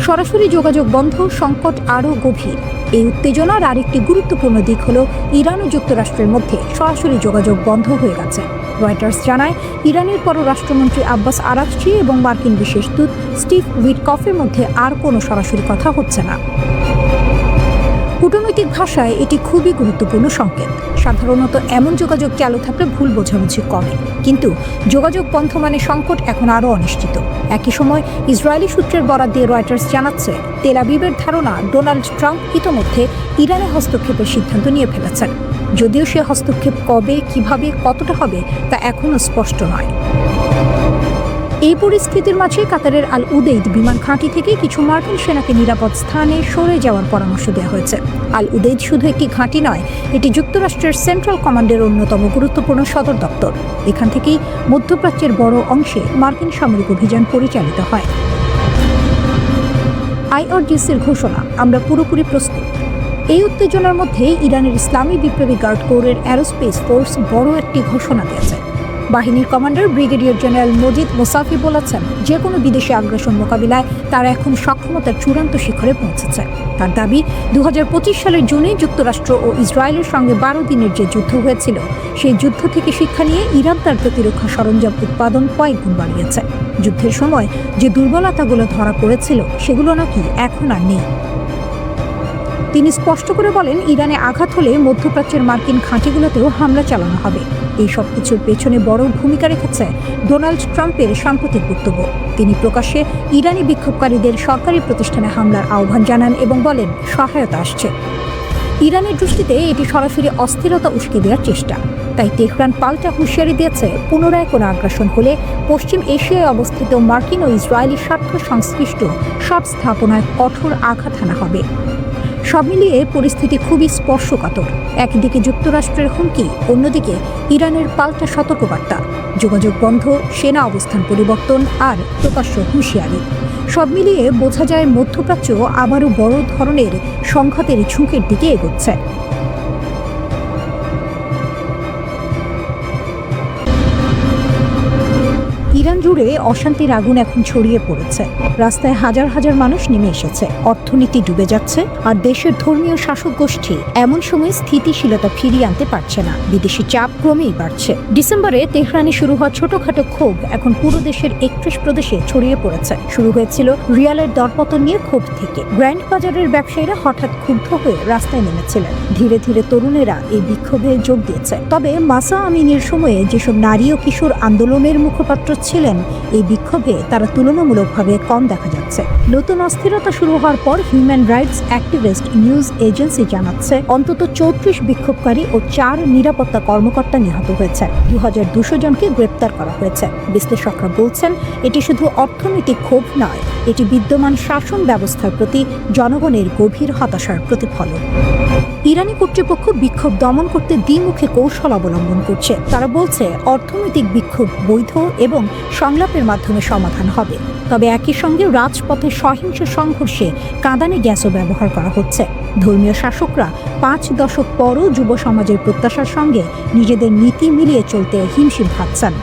সরাসরি যোগাযোগ বন্ধ, সংকট আরও গভীর। এই উত্তেজনার আরেকটি গুরুত্বপূর্ণ দিক হল ইরান ও যুক্তরাষ্ট্রের মধ্যে সরাসরি যোগাযোগ বন্ধ হয়ে গেছে। রয়টার্স জানায়, ইরানের পররাষ্ট্রমন্ত্রী আব্বাস আরাকচি এবং মার্কিন বিশেষ দূত স্টিভ উইটকফের মধ্যে আর কোনো সরাসরি কথা হচ্ছে না। কূটনৈতিক ভাষায় এটি খুবই গুরুত্বপূর্ণ সংকেত। সাধারণত এমন যোগাযোগ চালু থাকলে ভুল বোঝাবুঝি কমে, কিন্তু যোগাযোগ বন্ধ মানে সংকট এখন আরও অনিশ্চিত। একই সময় ইসরায়েলি সূত্রের বরাত দিয়ে রয়টার্স জানাচ্ছে, তেল আবিবের ধারণা ডোনাল্ড ট্রাম্প ইতোমধ্যে ইরানে হস্তক্ষেপের সিদ্ধান্ত নিয়ে ফেলেছেন। যদিও সে হস্তক্ষেপ কবে, কিভাবে, কতটা হবে তা এখনও স্পষ্ট নয়। এই পরিস্থিতির মাঝে কাতারের আল উদেইদ বিমান ঘাঁটি থেকে কিছু মার্কিন সেনাকে নিরাপদ স্থানে সরে যাওয়ার পরামর্শ দেওয়া হয়েছে। আল উদেইদ শুধু একটি ঘাঁটি নয়, এটি যুক্তরাষ্ট্রের সেন্ট্রাল কমান্ডের অন্যতম গুরুত্বপূর্ণ সদর দপ্তর। এখান থেকেই মধ্যপ্রাচ্যের বড় অংশে মার্কিন সামরিক অভিযান পরিচালিত হয়। আইআরজিসির ঘোষণা, আমরা পুরোপুরি প্রস্তুত। এই উত্তেজনার মধ্যে ইরানের ইসলামী বিপ্লবী গার্ড কোরের অ্যারোস্পেস ফোর্স বড় একটি ঘোষণা দিয়েছে। বাহিনীর কমান্ডার ব্রিগেডিয়ার জেনারেল মজিদ মোসাফি বলেছেন, যে কোনো বিদেশি আগ্রাসন মোকাবিলায় তারা এখন সক্ষমতার চূড়ান্ত শিখরে পৌঁছেছে। তার দাবি, 2025 সালের জুনে যুক্তরাষ্ট্র ও ইসরায়েলের সঙ্গে 12 দিনের যে যুদ্ধ হয়েছিল, সেই যুদ্ধ থেকে শিক্ষা নিয়ে ইরান তার প্রতিরক্ষা সরঞ্জাম উৎপাদন কয়েক গুণ বাড়িয়েছে। যুদ্ধের সময় যে দুর্বলতাগুলো ধরা পড়েছিল, সেগুলো নাকি এখন আর নেই। তিনি স্পষ্ট করে বলেন, ইরানে আঘাত হলে মধ্যপ্রাচ্যের মার্কিন ঘাঁটিগুলোতেও হামলা চালানো হবে। এই সব কিছুর পেছনে বড় ভূমিকা রেখেছে ডোনাল্ড ট্রাম্পের সাম্প্রতিক বক্তব্য। তিনি প্রকাশ্যে ইরানি বিক্ষোভকারীদের সরকারি প্রতিষ্ঠানে হামলার আহ্বান জানান এবং বলেন, সহায়তা আসছে। ইরানের দৃষ্টিতে এটি সরাসরি অস্থিরতা উস্কে দেওয়ার চেষ্টা। তাই তেহরান পাল্টা হুঁশিয়ারি দিয়েছে, পুনরায় কোনো আগ্রাসন হলে পশ্চিম এশিয়ায় অবস্থিত মার্কিন ও ইসরায়েলি স্বার্থ সংশ্লিষ্ট সব স্থাপনায় কঠোর আঘাত হানা হবে। সব মিলিয়ে পরিস্থিতি খুবই স্পর্শকাতর। একদিকে যুক্তরাষ্ট্রের হুমকি, অন্যদিকে ইরানের পাল্টা সতর্কবার্তা, যোগাযোগ বন্ধ, সেনা অবস্থান পরিবর্তন আর প্রকাশ্য হুঁশিয়ারি। সব মিলিয়ে বোঝা যায় মধ্যপ্রাচ্য আবারও বড় ধরনের সংঘাতের ঝুঁকির দিকে এগোচ্ছে। ইরান জুড়ে অশান্তির আগুন এখন ছড়িয়ে পড়েছে। রাস্তায় হাজার হাজার মানুষ নেমে এসেছে, অর্থনীতি ডুবে যাচ্ছে, আর দেশের ধর্মীয় শাসক গোষ্ঠী এমন সময় স্থিতিশীলতা ফিরিয়ে আনতে পারছে না। বিদেশি চাপ ক্রমেই বাড়ছে। ডিসেম্বরে তেহরানে শুরু হওয়া ছোটখাটো ক্ষোভ এখন পুরো দেশের 31 প্রদেশে ছড়িয়ে পড়েছে। শুরু হয়েছিল রিয়ালের দরপতন নিয়ে ক্ষোভ থেকে। গ্র্যান্ড বাজারের ব্যবসায়ীরা হঠাৎ ক্ষুব্ধ হয়ে রাস্তায় নেমেছিলেন। ধীরে ধীরে তরুণেরা এই বিক্ষোভে যোগ দিয়েছে। তবে মাসা আমিনের সময়ে যেসব নারী ও কিশোর আন্দোলনের মুখপাত্র ছিলেন, এই বিক্ষোভে তারা তুলনামূলকভাবে কম দেখা যাচ্ছে। নতুন অস্থিরতা শুরু হওয়ার পর human rights activist news agency জানাচ্ছে অন্তত 34 বিক্ষোভকারী ও 4 নিরাপত্তা কর্মকর্তা নিহত হয়েছে। 2200 জনকে গ্রেপ্তার করা হয়েছে। বিশ্লেষকরা বলছেন এটি শুধু অর্থনৈতিক ক্ষোভ নয়, এটি বিদ্যমান শাসন ব্যবস্থার প্রতি জনগণের গভীর হতাশার প্রতিফলন। ইরানি কর্তৃপক্ষ বিক্ষোভ দমন করতে দ্বিমুখী কৌশল অবলম্বন করছে। তারা বলছে অর্থনৈতিক বিক্ষোভ বৈধ এবং সংলাপের মাধ্যমে সমাধান হবে, তবে একই সঙ্গে রাজপথে সহিংস সংঘর্ষে কাঁদানে গ্যাসও ব্যবহার করা হচ্ছে। ধর্মীয় শাসকরা 5 দশক পরও যুব সমাজের প্রত্যাশার সঙ্গে নিজেদের নীতি মিলিয়ে চলতে হিমশিম খাচ্ছেন।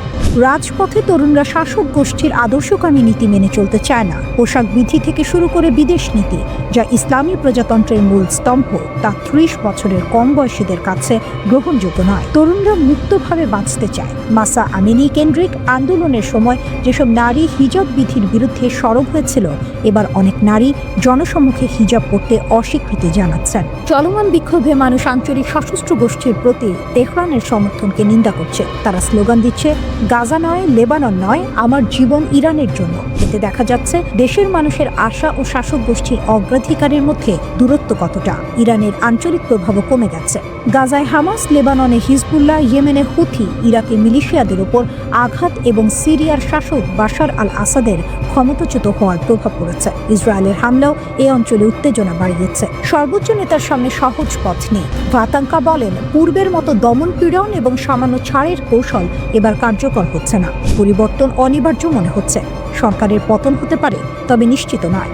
রাজপথে তরুণরা শাসক গোষ্ঠীর আদর্শকামী নীতি মেনে চলতে চায় না। পোশাক বিধি থেকে শুরু করে বিদেশ নীতি, যা ইসলামী প্রজাতন্ত্রের মূল স্তম্ভ, তা 30 বছরের কম বয়সীদের কাছে গ্রহণযোগ্য নয়। তরুণরা মুক্তভাবে বাঁচতে চায়। মাসা আমিনি কেন্দ্রিক আন্দোলনের সময় যেসব নারী হিজাব বিধির বিরুদ্ধে সরব হয়েছিল, এবার অনেক নারী জনসম্মুখে হিজাব পরতে অস্বীকৃতি জানাচ্ছেন। চলমান বিক্ষোভে মানুষ আঞ্চলিক সশস্ত্র গোষ্ঠীর প্রতি তেহরানের সমর্থনকে নিন্দা করছে। তারা স্লোগান দিচ্ছে, গাজা নয়, লেবানন নয়, আমার জীবন ইরানের জন্য। এতে দেখা যাচ্ছে দেশের মানুষের আশা ও শাসক গোষ্ঠীর অগ্রাধিকারের মধ্যে দূরত্ব কতটা। ইরানের আঞ্চলিক প্রভাবও কমে গেছে। গাজায় হামাস, লেবাননে হিজবুল্লাহ, ইয়েমেনে হুথি, ইরাকে মিলিশিয়াদের উপর আঘাত এবং সিরিয়ার শাসক বাশার আল আসাদের ক্ষমতাচ্যুত হওয়ার প্রভাব পড়েছে। ইসরায়েলের হামলাও এই অঞ্চলে উত্তেজনা বাড়িয়েছে। সর্বোচ্চ নেতার সামনে সহজ পথ নেই। ভাতাঙ্কা বলেন, পূর্বের মতো দমন পীড়ন এবং সামান্য ছাড়ের কৌশল এবার কার্যকর হচ্ছে না। পরিবর্তন অনিবার্য মনে হচ্ছে। সরকারের পতন হতে পারে, তবে নিশ্চিত নয়।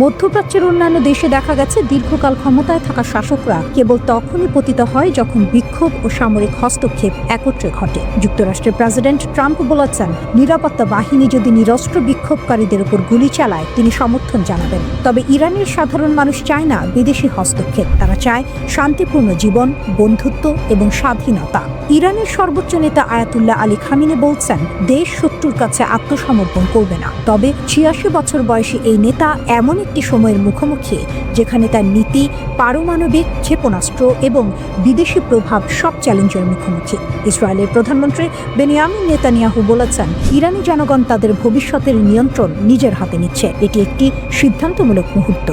মধ্যপ্রাচ্যের অন্যান্য দেশে দেখা গেছে দীর্ঘকাল ক্ষমতায় থাকা শাসকরা কেবল তখনই পতিত হয় যখন বিক্ষোভ ও সামরিক হস্তক্ষেপ একত্রে ঘটে। যুক্তরাষ্ট্রের প্রেসিডেন্ট ট্রাম্প বলেছেন, নিরাপত্তা বাহিনী যদি নিরস্ত্র বিক্ষোভকারীদের উপর গুলি চালায় তিনি সমর্থন জানাবেন। তবে ইরানের সাধারণ মানুষ চায় না বিদেশি হস্তক্ষেপ। তারা চায় শান্তিপূর্ণ জীবন, বন্ধুত্ব এবং স্বাধীনতা। ইরানের সর্বোচ্চ নেতা আয়াতুল্লাহ আলী খামিনি বলছেন, দেশ শত্রুর কাছে আত্মসমর্পণ করবে না। তবে 86 বছর বয়সী এই নেতা এমন একটি সময়ের মুখোমুখি যেখানে তার নীতি, পারমাণবিক ক্ষেপণাস্ত্র এবং বিদেশি প্রভাব সব চ্যালেঞ্জের মুখোমুখি। ইসরায়েলের প্রধানমন্ত্রী বেনিয়ামিন নেতানিয়াহু বলেছেন, ইরানি জনগণ তাদের ভবিষ্যতের নিয়ন্ত্রণ নিজের হাতে নিচ্ছে। এটি একটি সিদ্ধান্তমূলক মুহূর্ত।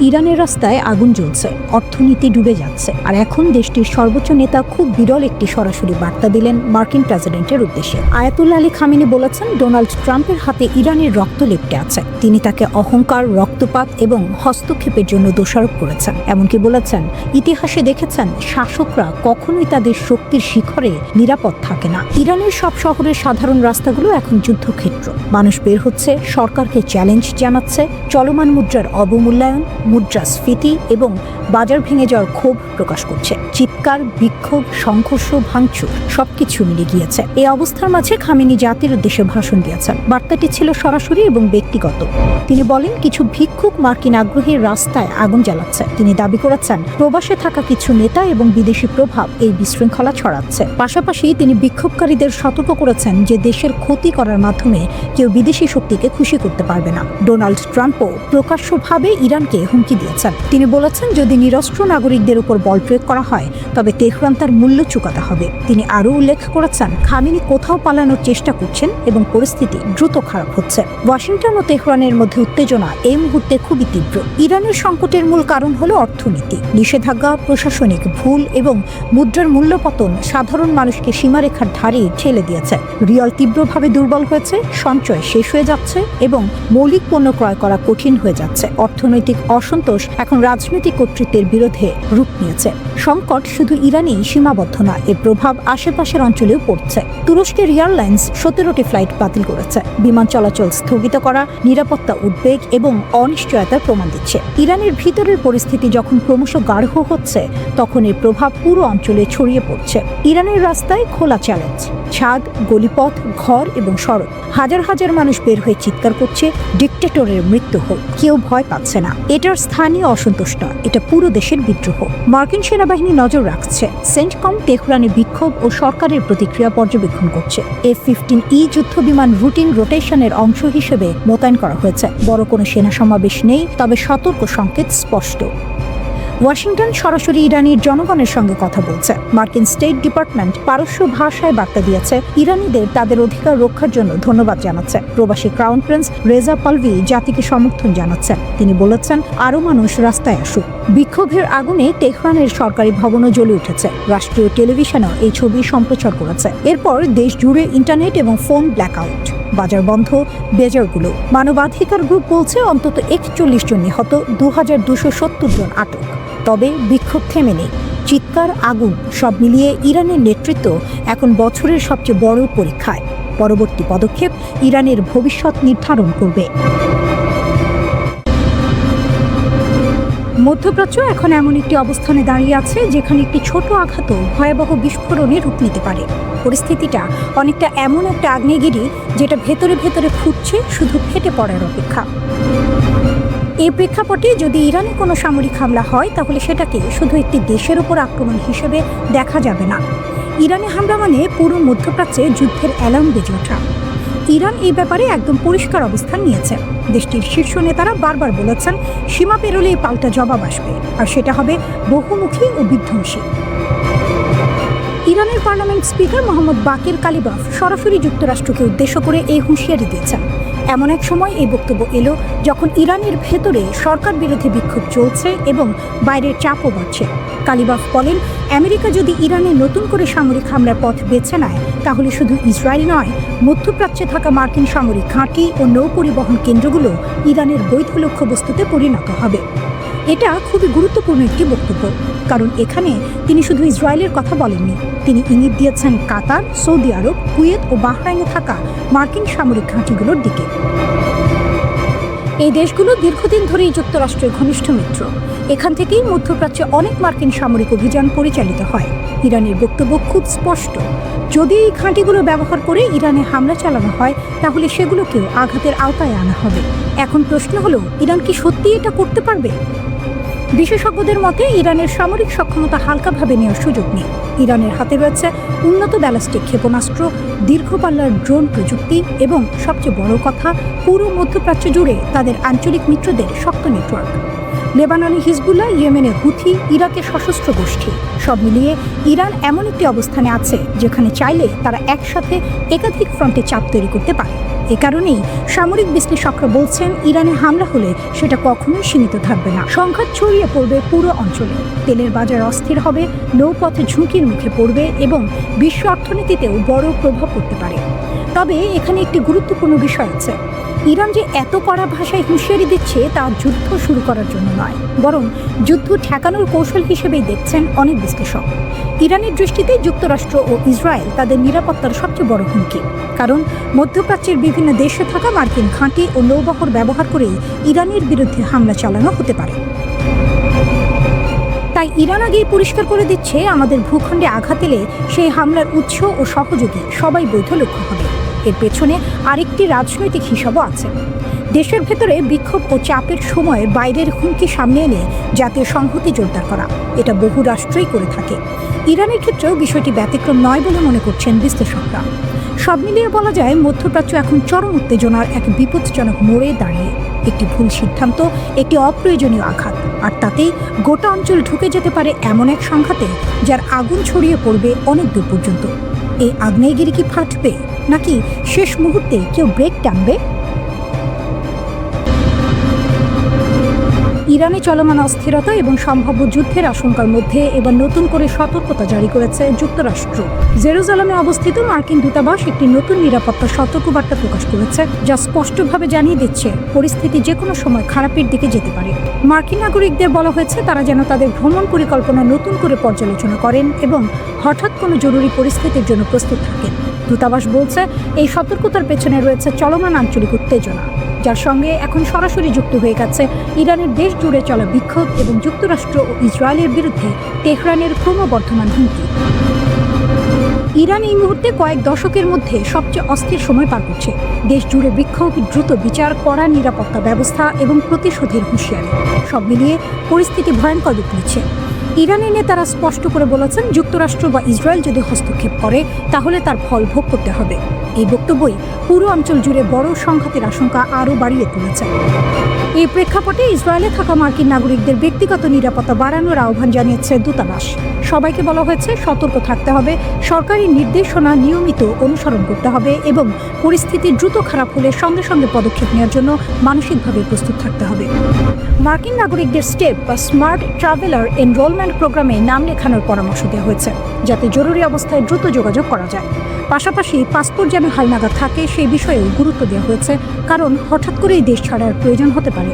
ইরানের রাস্তায় আগুন জ্বলছে, অর্থনীতি ডুবে যাচ্ছে, আর এখন দেশটির সর্বোচ্চ নেতা খুব বিরল একটি সরাসরি বার্তা দিলেন মার্কিন প্রেসিডেন্টের উদ্দেশ্যে। আয়াতুল্লাহ আলী খামিনি বলেছেন, ডোনাল্ড ট্রাম্পের হাতে ইরানের রক্ত লেপ্টে আছে। তিনি তাকে অহংকার, রক্তপাত এবং হস্তক্ষেপের জন্য দোষারোপ করেছেন। এমনকি বলেছেন, ইতিহাসে দেখেছেন শাসকরা কখনোই তাদের শক্তির শিখরে নিরাপদ থাকে না। ইরানের সব শহরের সাধারণ রাস্তাগুলো এখন যুদ্ধক্ষেত্র। মানুষ বের হচ্ছে, সরকারকে চ্যালেঞ্জ জানাচ্ছে, চলমান মুদ্রার অবমূল্যায়ন, মুদ্রাস্ফীতি এবং বাজার ভেঙে যাওয়ার ক্ষোভ প্রকাশ করছে। চিৎকার, বিক্ষোভ, সংঘর্ষ, ভাঙচুর সবকিছু মিলে গিয়েছে। এই অবস্থার মাঝে খামেনি জাতির উদ্দেশ্যে ভাষণ দিয়েছেন। বার্তাটি ছিল সরাসরি এবং ব্যক্তিগত। তিনি বলেন, কিছু ভিক্ষুক মার্কিন আগ্রহীর রাস্তায় আগুন জ্বালাচ্ছে। তিনি দাবি করেছেন, প্রবাসে থাকা কিছু নেতা এবং বিদেশি প্রভাব এই বিশৃঙ্খলা ছড়াচ্ছে। পাশাপাশি তিনি বিক্ষোভকারীদের সতর্ক করেছেন যে দেশের ক্ষতি করার মাধ্যমে কেউ বিদেশি শক্তিকে খুশি করতে পারবে না। ডোনাল্ড ট্রাম্পও প্রকাশ্যভাবে ইরানকে হুমকি দিয়েছেন। তিনি বলেছেন, যদি নিরস্ত্র নাগরিকদের উপর বল প্রয়োগ করা হয় তবে তেহরান তার মূল্য চুকাতে হবে। তিনি আরও উল্লেখ করেছেন, খামেনি কোথাও পালানোর চেষ্টা করছেন এবং পরিস্থিতি দ্রুত খারাপ হচ্ছে। ওয়াশিংটন ও তেহরানের মধ্যে উত্তেজনা এই মুহূর্তে খুবই তীব্র। ইরানের সংকটের মূল কারণ হলো অর্থনীতি। নিষেধাজ্ঞা, প্রশাসনিক ভুল এবং মুদ্রার মূল্যপতন সাধারণ মানুষকে সীমারেখার ধারে ঠেলে দিয়েছে। রিয়াল তীব্রভাবে দুর্বল হয়েছে, সঞ্চয় শেষ হয়ে যাচ্ছে এবং মৌলিক পণ্য ক্রয় করা কঠিন হয়ে যাচ্ছে। অর্থনৈতিক অসন্তোষ এখন রাজনৈতিক কর্তৃত্বের বিরুদ্ধে রূপ নিয়েছে। সংকট শুধু ইরানেই সীমাবদ্ধ নয়, এর প্রভাব আশেপাশের অঞ্চলেও পড়ছে। তুরস্কের এয়ারলাইন্স 17টি ফ্লাইট বাতিল করেছে। বিমান চলাচল স্থগিত করা নিরাপত্তা উদ্বেগ এবং অনিশ্চয়তার প্রমাণ দিচ্ছে। ইরানের ভিতরের পরিস্থিতি যখন ক্রমশ গাঢ় হচ্ছে, তখন এর প্রভাব পুরো অঞ্চলে ছড়িয়ে পড়ছে। ইরানের রাস্তায় খোলা চ্যালেঞ্জ, ছাদ, গলিপথ, ঘর এবং সড়ক। হাজার হাজার মানুষ বের হয়ে চিৎকার করছে, ডিক্টেটরের মৃত্যু হোক। কেউ ভয় পাচ্ছে না। এটার স্থানীয় অসন্তোষ নয়, এটা পুরো দেশের বিদ্রোহ। মার্কিন সেনাবাহিনী নজর রাখছে। সেন্টকম তেহরানে বিক্ষোভ ও সরকারের প্রতিক্রিয়া পর্যবেক্ষণ করছে। F-15E যুদ্ধ বিমান রুটিন রোটেশনের অংশ হিসেবে মোতায়েন করা হয়েছে। বড় কোনো সেনা সমাবেশ নেই, তবে সতর্ক সংকেত স্পষ্ট। ওয়াশিংটন সরাসরি ইরানের জনগণের সঙ্গে কথা বলছে। মার্কিন স্টেট ডিপার্টমেন্ট পারস্য ভাষায় বার্তা দিয়েছে, ইরানিদের তাদের অধিকার রক্ষার জন্য ধন্যবাদ জানাচ্ছে। প্রবাসী ক্রাউন প্রিন্স রেজা পালভি জাতিকে সমর্থন জানাচ্ছেন। তিনি বলেছেন, আরও মানুষ রাস্তায় আসুক। বিক্ষোভের আগুনে তেহরানের সরকারি ভবনও জ্বলে উঠেছে। রাষ্ট্রীয় টেলিভিশনও এই ছবি সম্প্রচার করেছে। এরপর দেশ জুড়ে ইন্টারনেট এবং ফোন ব্ল্যাকআউট, বাজার বন্ধ, বেজারগুলো। মানবাধিকার গ্রুপ বলছে অন্তত 41 জন নিহত, 2270 জন আটক। তবে বিক্ষোভ থেমে নেই। চিৎকার, আগুন, সব মিলিয়ে ইরানের নেতৃত্ব এখন বছরের সবচেয়ে বড় পরীক্ষায়। পরবর্তী পদক্ষেপ ইরানের ভবিষ্যৎ নির্ধারণ করবে। মধ্যপ্রাচ্য এখন এমন একটি অবস্থানে দাঁড়িয়ে আছে যেখানে একটি ছোট আঘাতও ভয়াবহ বিস্ফোরণে রূপ নিতে পারে। পরিস্থিতিটা অনেকটা এমন একটা আগ্নেয়গিরি যেটা ভেতরে ভেতরে ফুটছে, শুধু ফেটে পড়ার অপেক্ষা। এই প্রেক্ষাপটে যদি ইরানে কোনো সামরিক হামলা হয়, তাহলে সেটাকে শুধু একটি দেশের উপর আক্রমণ হিসেবে দেখা যাবে না। ইরানে হামলা মানে পুরো মধ্যপ্রাচ্যে যুদ্ধের অ্যালার্ম বেজে ওঠা। ইরান এই ব্যাপারে একদম পরিষ্কার অবস্থান নিয়েছে। দেশটির শীর্ষ নেতারা বারবার বলেছেন, সীমা পেরোলে পাল্টা জবাব আসবে, আর সেটা হবে বহুমুখী ও বিধ্বংসী। ইরানের পার্লামেন্ট স্পিকার মোহাম্মদ বাকির কালিবাফ সরাসরি যুক্তরাষ্ট্রকে উদ্দেশ্য করে এই হুঁশিয়ারি দিয়েছেন। এমন এক সময় এই বক্তব্য এলো যখন ইরানের ভেতরে সরকার বিরোধী বিক্ষোভ চলছে এবং বাইরের চাপও বাড়ছে। কালিবাফ বলেন, আমেরিকা যদি ইরানে নতুন করে সামরিক হামলার পথ বেছে নেয়, তাহলে শুধু ইসরায়েল নয়, মধ্যপ্রাচ্যে থাকা মার্কিন সামরিক ঘাঁটি ও নৌ পরিবহন কেন্দ্রগুলো ইরানের বৈধ লক্ষ্যবস্তুতে পরিণত হবে। এটা খুবই গুরুত্বপূর্ণ একটি বক্তব্য, কারণ এখানে তিনি শুধু ইসরায়েলের কথা বলেননি, তিনি ইঙ্গিত দিয়েছেন কাতার, সৌদি আরব, কুয়েত ও বাহরাইনে থাকা মার্কিন সামরিক ঘাঁটিগুলোর দিকে। এই দেশগুলো দীর্ঘদিন ধরেই যুক্তরাষ্ট্রের ঘনিষ্ঠ মিত্র। এখান থেকেই মধ্যপ্রাচ্যে অনেক মার্কিন সামরিক অভিযান পরিচালিত হয়। ইরানের বক্তব্য খুব স্পষ্ট, যদি এই ঘাঁটিগুলো ব্যবহার করে ইরানে হামলা চালানো হয়, তাহলে সেগুলোকেও আঘাতের আওতায় আনা হবে। এখন প্রশ্ন হলো, ইরান কি সত্যি এটা করতে পারবে? বিশেষজ্ঞদের মতে ইরানের সামরিক সক্ষমতা হালকাভাবে নেওয়ার সুযোগ নেই। ইরানের হাতে রয়েছে উন্নত ব্যালিস্টিক ক্ষেপণাস্ত্র, দীর্ঘ পাল্লার ড্রোন প্রযুক্তি এবং সবচেয়ে বড় কথা, পুরো মধ্যপ্রাচ্য জুড়ে তাদের আঞ্চলিক মিত্রদের শক্ত নেটওয়ার্ক। লেবাননে হিজবুল্লাহ, ইয়েমেনে হুথি, ইরাকে সশস্ত্র গোষ্ঠী, সব মিলিয়ে ইরান এমন একটি অবস্থানে আছে যেখানে চাইলে তারা একসাথে একাধিক ফ্রন্টে চাপ তৈরি করতে পারে। এ কারণেই সামরিক বিশ্লেষকরা বলছেন, ইরানে হামলা হলে সেটা কখনোই সীমিত থাকবে না, সংঘাত ছড়িয়ে পড়বে পুরো অঞ্চলে। তেলের বাজার অস্থির হবে, নৌপথে ঝুঁকির মুখে পড়বে এবং বিশ্ব অর্থনীতিতেও বড় প্রভাব পড়তে পারে। তবে এখানে একটি গুরুত্বপূর্ণ বিষয় আছে। ইরান যে এত কড়া ভাষায় হুঁশিয়ারি দিচ্ছে, তা যুদ্ধ শুরু করার জন্য নয়, বরং যুদ্ধ ঠেকানোর কৌশল হিসেবেই দেখছেন অনেক বিশ্লেষক। ইরানের দৃষ্টিতে যুক্তরাষ্ট্র ও ইসরায়েল তাদের নিরাপত্তার সবচেয়ে বড় হুমকি, কারণ মধ্যপ্রাচ্যের বিভিন্ন দেশে থাকা মার্কিন ঘাঁটি ও নৌবহর ব্যবহার করেই ইরানের বিরুদ্ধে হামলা চালানো হতে পারে। তাই ইরান আগেই পরিষ্কার করে দিচ্ছে, আমাদের ভূখণ্ডে আঘাত এলে সেই হামলার উৎস ও সহযোগী সবাই বৈধ লক্ষ্য হবে। এর পেছনে আরেকটি রাজনৈতিক হিসাবও আছে। দেশের ভেতরে বিক্ষোভ ও চাপের সময় বাইরের হুমকি সামনে এনে জাতীয় সংহতি জোরদার করা, এটা বহু রাষ্ট্রই করে থাকে। ইরানের ক্ষেত্রেও বিষয়টি ব্যতিক্রম নয় বলে মনে করছেন বিশ্লেষকরা। সব মিলিয়ে বলা যায়, মধ্যপ্রাচ্য এখন চরম উত্তেজনার এক বিপজ্জনক মোড়ে দাঁড়িয়ে। একটি ভুল সিদ্ধান্ত, একটি অপ্রয়োজনীয় আঘাত, আর তাতেই গোটা অঞ্চল ঢুকে যেতে পারে এমন এক সংঘাতে যার আগুন ছড়িয়ে পড়বে অনেক দূর পর্যন্ত। এই আগ্নেয়গিরি কি ফাটবে, নাকি শেষ মুহূর্তে কেউ ব্রেক টানবে? ইরানে চলমান অস্থিরতা এবং সম্ভাব্য যুদ্ধের আশঙ্কার মধ্যে এবার নতুন করে সতর্কতা জারি করেছে যুক্তরাষ্ট্র। জেরুজালেমে অবস্থিত মার্কিন দূতাবাস একটি নতুন নিরাপত্তা সতর্কবার্তা প্রকাশ করেছে, যা স্পষ্টভাবে জানিয়ে দিচ্ছে পরিস্থিতি যে কোনো সময় খারাপের দিকে যেতে পারে। মার্কিন নাগরিকদের বলা হয়েছে তারা যেন তাদের ভ্রমণ পরিকল্পনা নতুন করে পর্যালোচনা করেন এবং হঠাৎ কোনো জরুরি পরিস্থিতির জন্য প্রস্তুত থাকেন। দূতাবাস বলছে এই সতর্কতার পেছনে রয়েছে চলমান আঞ্চলিক উত্তেজনা, যার সঙ্গে এখন সরাসরি যুক্ত হয়ে গেছে ইরানের দেশ জুড়ে চলা বিক্ষোভ এবং যুক্তরাষ্ট্র ও ইসরায়েলের বিরুদ্ধে তেহরানের ক্রমবর্ধমান হুমকি। ইরান এই মুহূর্তে কয়েক দশকের মধ্যে সবচেয়ে অস্থির সময় পার করছে। দেশ জুড়ে বিক্ষোভ, দ্রুত বিচার, কড়া নিরাপত্তা ব্যবস্থা এবং প্রতিশোধের হুঁশিয়ারি, সব মিলিয়ে পরিস্থিতি ভয়ঙ্কর রূপ নিচ্ছে। ইরানের নেতারা স্পষ্ট করে বলেছেন, যুক্তরাষ্ট্র বা ইসরায়েল যদি হস্তক্ষেপ করে তাহলে তার ফল ভোগ করতে হবে। এই বক্তব্যই পুরো অঞ্চল জুড়ে বড় সংঘাতের আশঙ্কা আরও বাড়িয়ে তুলেছে। এই প্রেক্ষাপটে ইসরায়েলে থাকা মার্কিন নাগরিকদের ব্যক্তিগত নিরাপত্তা বাড়ানোর আহ্বান জানিয়েছে দূতাবাস। সবাইকে বলা হয়েছে সতর্ক থাকতে হবে, সরকারি নির্দেশনা নিয়মিত অনুসরণ করতে হবে এবং পরিস্থিতি দ্রুত খারাপ হলে সঙ্গে সঙ্গে পদক্ষেপ নেওয়ার জন্য মানসিকভাবে প্রস্তুত থাকতে হবে। মার্কিন নাগরিকদের স্টেপ বা স্মার্ট ট্রাভেলার এনরোলমেন্ট প্রোগ্রামে নাম লেখানোর পরামর্শ দেওয়া হয়েছে, যাতে জরুরি অবস্থায় দ্রুত যোগাযোগ করা যায়। পাশাপাশি পাসপোর্ট যেন হালনাগাদ থাকে সেই বিষয়েও গুরুত্ব দেওয়া হয়েছে, কারণ হঠাৎ করেই দেশ ছাড়ার প্রয়োজন হতে পারে।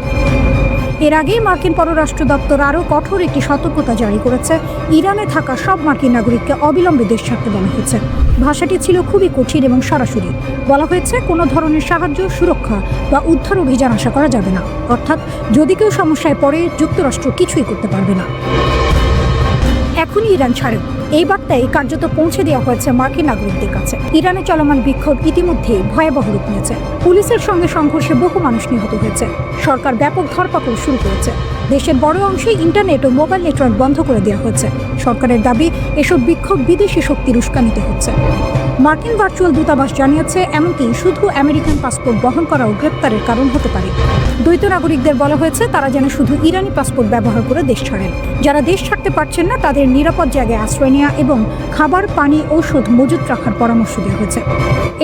এর আগেই মার্কিন পররাষ্ট্র দপ্তর আরও কঠোর একটি সতর্কতা জারি করেছে। ইরানে থাকা সব মার্কিন নাগরিককে অবিলম্বে দেশ ছাড়তে বলা হয়েছে। ভাষাটি ছিল খুবই কঠিন এবং সরাসরি। বলা হয়েছে কোনো ধরনের সাহায্য, সুরক্ষা বা উদ্ধার অভিযান আশা করা যাবে না, অর্থাৎ যদি কেউ সমস্যায় পড়ে যুক্তরাষ্ট্র কিছুই করতে পারবে না। এখনই ইরান ছাড়ো, এই বার্তায় কার্যত পৌঁছে দেওয়া হয়েছে মার্কিন নাগরিকদের কাছে। ইরানে চলমান বিক্ষোভ ইতিমধ্যেই ভয়াবহ রূপ নিয়েছে। পুলিশের সঙ্গে সংঘর্ষে বহু মানুষ নিহত হয়েছে। সরকার ব্যাপক ধরপাকড় শুরু করেছে। দেশের বড় অংশে ইন্টারনেট ও মোবাইল নেটওয়ার্ক বন্ধ করে দেওয়া হয়েছে। সরকারের দাবি, এসব বিক্ষোভ বিদেশি শক্তির উস্কানিতে হচ্ছে। মার্কিন ভার্চুয়াল দূতাবাস জানিয়েছে, এমনকি শুধু আমেরিকান পাসপোর্ট বহন করাও গ্রেপ্তারের কারণ হতে পারে। দ্বৈত নাগরিকদের বলা হয়েছে তারা যেন শুধু ইরানি পাসপোর্ট ব্যবহার করে দেশ ছাড়েন। যারা দেশ ছাড়তে পারছেন না তাদের নিরাপদ জায়গায় আশ্রয় নেওয়া এবং খাবার, পানি, ঔষধ মজুত রাখার পরামর্শ দেওয়া হয়েছে।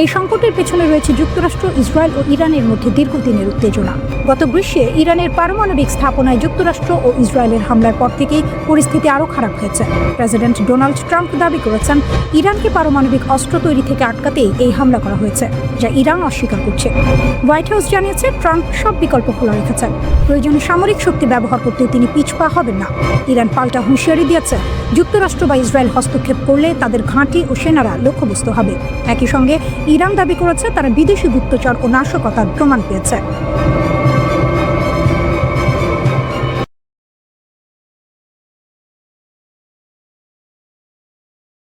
এই সংকটের পেছনে রয়েছে যুক্তরাষ্ট্র, ইসরায়েল ও ইরানের মধ্যে দীর্ঘদিনের উত্তেজনা। গত গ্রীষ্মে ইরানের পারমাণবিক স্থাপনায় যুক্তরাষ্ট্র ও ইসরায়েলের হামলার পর থেকেই পরিস্থিতি আরও খারাপ হয়েছে। প্রেসিডেন্ট ডোনাল্ড ট্রাম্প দাবি করেছেন, ইরানকে পারমাণবিক অস্ত্র তৈরি থেকে আটকাতেই এই হামলা করা হয়েছে, যা ইরান অস্বীকার করছে। হোয়াইট হাউস জানিয়েছে, ট্রাম্প সব বিকল্প খোলা রেখেছেন। প্রয়োজনে সামরিক শক্তি ব্যবহার করতে তিনি পিছপা হবেন না। ইরান পাল্টা হুঁশিয়ারি দিয়েছে, যুক্তরাষ্ট্র বা ইসরায়েল হস্তক্ষেপ করলে তাদের ঘাঁটি ও সেনারা লক্ষ্যবস্তু হবে। একই সঙ্গে ইরান দাবি করেছে তারা বিদেশি গুপ্তচর ও নাশকতার প্রমাণ পেয়েছে।